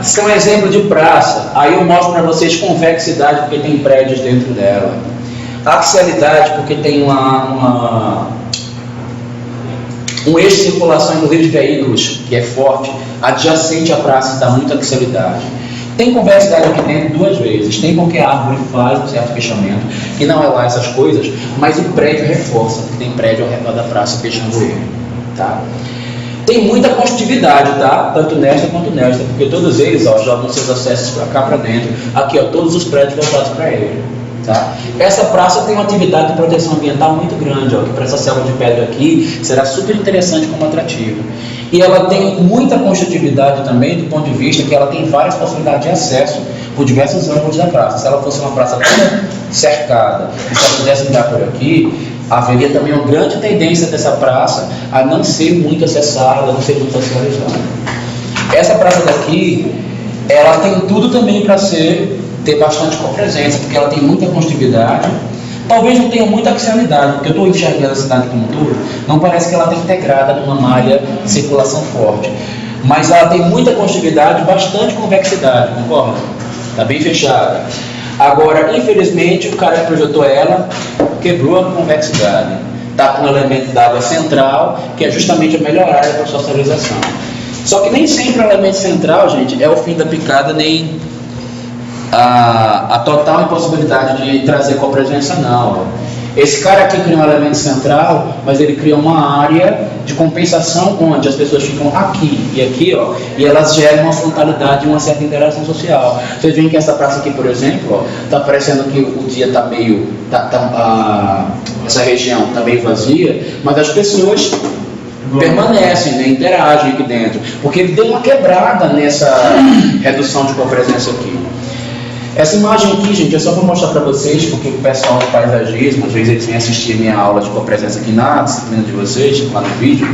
Speaker 1: são exemplos de praça. Aí eu mostro para vocês convexidade, porque tem prédios dentro dela. Axialidade, porque tem um eixo de circulação no rio de veículos, que é forte. Adjacente à praça dá muita axialidade. Tem convexidade aqui dentro duas vezes. Tem porque a árvore faz um certo fechamento, que não é lá essas coisas, mas o prédio reforça, porque tem prédio ao redor da praça fechando ele. Tá? Tem muita construtividade, tá? Tanto nesta quanto nesta, porque todos eles ó, jogam seus acessos para cá, para dentro. Aqui, ó, todos os prédios voltados para ele. Tá? Essa praça tem uma atividade de proteção ambiental muito grande, ó, que para essa selva de pedra aqui será super interessante como atrativo. E ela tem muita construtividade também, do ponto de vista que ela tem várias possibilidades de acesso por diversos ângulos da praça. Se ela fosse uma praça toda cercada, e se ela pudesse andar por aqui, haveria também uma grande tendência dessa praça a não ser muito acessada, a não ser muito socializada. Essa praça daqui, ela tem tudo também para ter bastante copresença, porque ela tem muita construtividade. Talvez não tenha muita axialidade, porque eu estou enxergando a cidade como um todo, não parece que ela está integrada numa malha de circulação forte. Mas ela tem muita construtividade e bastante convexidade, concorda? Está bem fechada. Agora, infelizmente, o cara que projetou ela quebrou a convexidade. Está com um elemento d'água central, que é justamente a melhor área para socialização. Só que nem sempre o elemento central, gente, é o fim da picada, nem a total impossibilidade de trazer copresença, não. Esse cara aqui cria um elemento central, mas ele cria uma área de compensação onde as pessoas ficam aqui e aqui, ó, e elas geram uma frontalidade e uma certa interação social. Vocês veem que essa praça aqui, por exemplo, está parecendo que o dia está meio, essa região está meio vazia, mas as pessoas permanecem, né, interagem aqui dentro, porque ele deu uma quebrada nessa redução de copresença aqui. Essa imagem aqui, gente, é só para mostrar para vocês, porque o pessoal do paisagismo, às vezes eles vêm assistir minha aula de copresença aqui na disciplina de vocês, lá no vídeo,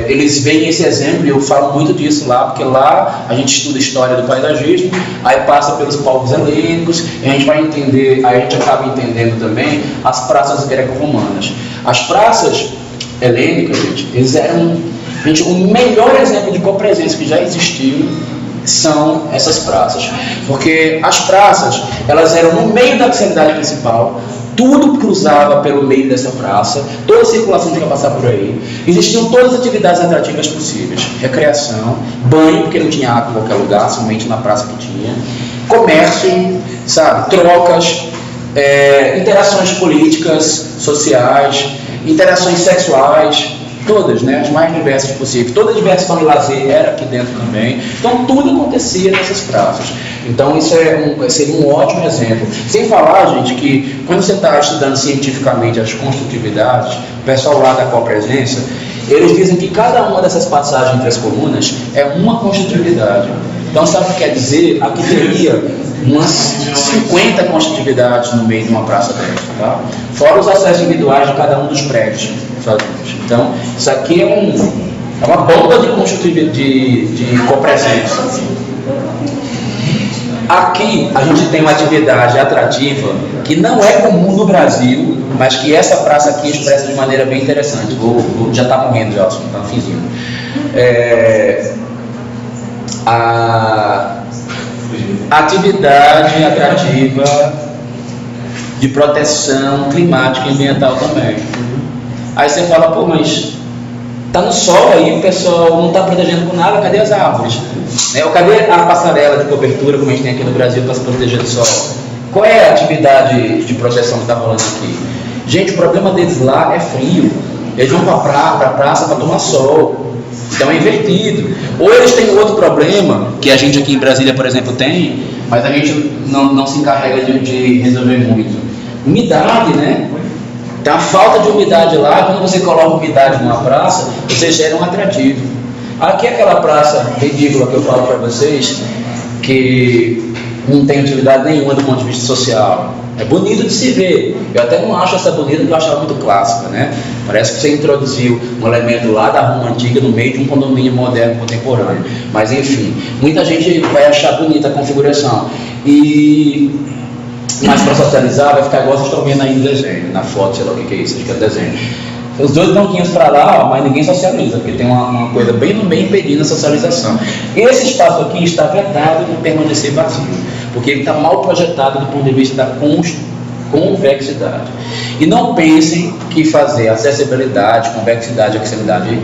Speaker 1: eles veem esse exemplo, e eu falo muito disso lá, porque lá a gente estuda história do paisagismo, aí passa pelos povos helênicos, e a gente vai entender, aí a gente acaba entendendo também as praças greco-romanas. As praças helênicas, gente, eles eram, gente, o melhor exemplo de copresença que já existiu são essas praças, porque as praças, elas eram no meio da vicinidade principal, tudo cruzava pelo meio dessa praça, toda a circulação tinha que passar por aí, existiam todas as atividades atrativas possíveis, recreação, banho, porque não tinha água em qualquer lugar, somente na praça que tinha, comércio, sabe, trocas, interações políticas, sociais, interações sexuais, todas, né, as mais diversas possíveis. Toda a diversão de lazer era aqui dentro também. Então tudo acontecia nessas praças. Então isso seria um ótimo exemplo. Sem falar, gente, que quando você está estudando cientificamente as construtividades, o pessoal lá da copresença, eles dizem que cada uma dessas passagens entre as colunas é uma construtividade. Então sabe o que quer dizer? Aqui teria umas 50 construtividades no meio de uma praça dessa, tá? Fora os acessos individuais de cada um dos prédios. Então, isso aqui é uma bomba de copresença. Aqui a gente tem uma atividade atrativa que não é comum no Brasil, mas que essa praça aqui expressa de maneira bem interessante. Já está morrendo, Gelson, está no finzinho. A atividade atrativa de proteção climática e ambiental também. Aí você fala, pô, mas tá no sol aí, o pessoal não está protegendo com nada, cadê as árvores? Cadê a passarela de cobertura, como a gente tem aqui no Brasil, para se proteger do sol? Qual é a atividade de proteção que está rolando aqui? Gente, o problema deles lá é frio. Eles vão para a praça para tomar sol. Então é invertido. Ou eles têm outro problema, que a gente aqui em Brasília, por exemplo, tem, mas a gente não se encarrega de resolver muito. Umidade, né? Então a falta de umidade lá, quando você coloca umidade numa praça, você gera um atrativo. Aqui é aquela praça ridícula que eu falo para vocês, que não tem utilidade nenhuma do ponto de vista social. É bonito de se ver. Eu até não acho essa bonita, porque eu achava muito clássica, né? Parece que você introduziu um elemento lá da Roma antiga no meio de um condomínio moderno contemporâneo. Mas enfim, muita gente vai achar bonita a configuração. Mas para socializar vai ficar igual vocês estão vendo aí no desenho, na foto, sei lá o que é isso, acho que é desenho. Os dois banquinhos para lá, mas ninguém socializa, porque tem uma coisa bem no meio impedindo a socialização. Esse espaço aqui está vetado de permanecer vazio, porque ele está mal projetado do ponto de vista da convexidade. E não pensem que fazer acessibilidade, convexidade e axialidade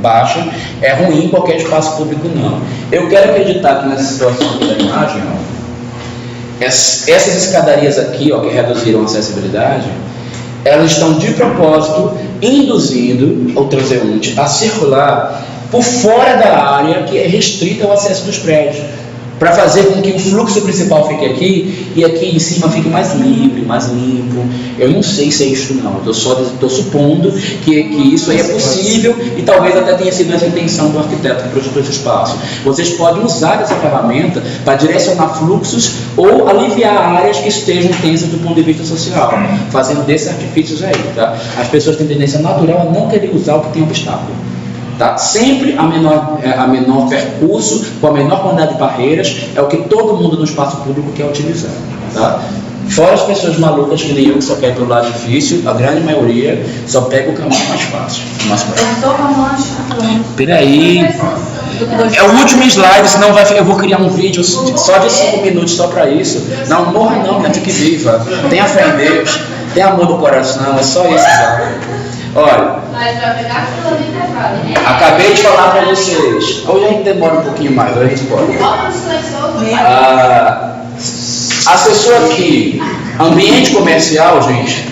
Speaker 1: baixa é ruim em qualquer espaço público, não. Eu quero acreditar que nessa situação aqui da imagem, ó, essas escadarias aqui, ó, que reduziram a acessibilidade, elas estão de propósito induzindo o transeunte a circular por fora da área que é restrita ao acesso dos prédios, para fazer com que o fluxo principal fique aqui e aqui em cima fique mais livre, mais limpo. Eu não sei se é isso não, estou supondo que isso aí é possível e talvez até tenha sido essa a intenção do arquiteto que projetou esse espaço. Vocês podem usar essa ferramenta para direcionar fluxos ou aliviar áreas que estejam tensas do ponto de vista social, fazendo desses artifícios aí, tá? As pessoas têm tendência natural a não querer usar o que tem obstáculo. Tá? Sempre a menor percurso, com a menor quantidade de barreiras, é o que todo mundo no espaço público quer utilizar. Tá? Fora as pessoas malucas que nem eu, que só querem pelo lado difícil, a grande maioria só pega o caminho mais fácil. Peraí. É o último slide, senão eu vou criar um vídeo só de 5 minutos só para isso. Não morra não, né? Fique viva. Tenha fé em Deus, tenha amor do coração, é só esse slide. Olha, acabei de falar para vocês. Hoje a gente demora um pouquinho mais, hoje a gente pode. Acessou aqui, ambiente comercial, gente.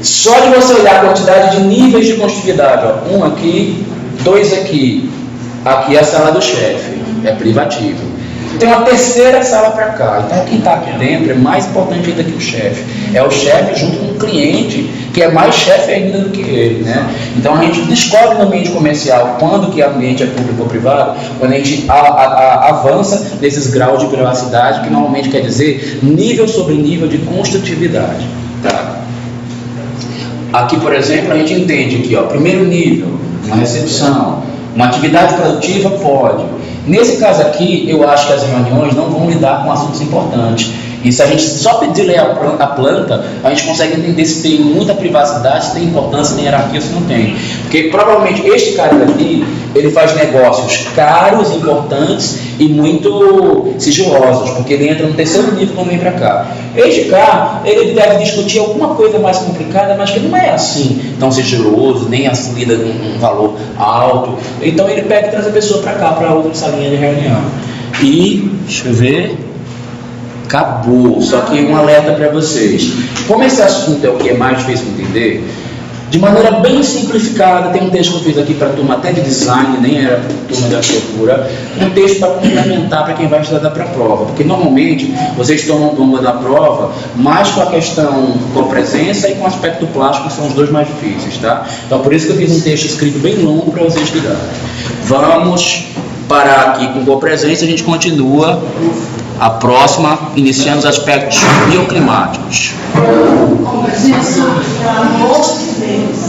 Speaker 1: Só de você olhar a quantidade de níveis de construtividade, ó, 1 aqui, 2 aqui. Aqui é a sala do chefe, é privativo. Tem uma terceira sala para cá. Então quem está aqui dentro é mais importante ainda que o chefe. É o chefe junto com o cliente, que é mais chefe ainda do que ele, né? Então a gente descobre no ambiente comercial quando que o ambiente é público ou privado, quando a gente avança nesses graus de privacidade, que normalmente quer dizer nível sobre nível de construtividade. Tá? Aqui, por exemplo, a gente entende que, ó, primeiro nível, uma recepção, uma atividade produtiva pode. Nesse caso aqui, eu acho que as reuniões não vão lidar com assuntos importantes. E se a gente só pedir ler a planta, a gente consegue entender se tem muita privacidade, se tem importância, se tem hierarquia, se não tem. Porque provavelmente este cara daqui, ele faz negócios caros, importantes e muito sigilosos, porque ele entra no terceiro nível quando vem para cá. Este cara, ele deve discutir alguma coisa mais complicada, mas que não é assim tão sigiloso, nem assim lida com um valor alto. Então ele pega e traz a pessoa para cá, para outra salinha de reunião. E, deixa eu ver... Acabou. Só que um alerta para vocês. Como esse assunto é o que é mais difícil de entender, de maneira bem simplificada, tem um texto que eu fiz aqui para a turma até de design, nem era para a turma de arquitetura, um texto para complementar para quem vai estudar para a prova, porque normalmente vocês tomam conta da prova mais com a questão com a presença e com o aspecto plástico, que são os dois mais difíceis, tá? Então por isso que eu fiz um texto escrito bem longo para vocês estudarem. Vamos parar aqui com a presença e a gente continua a próxima, iniciando os aspectos bioclimáticos.
Speaker 2: Jesus, pelo amor de Deus.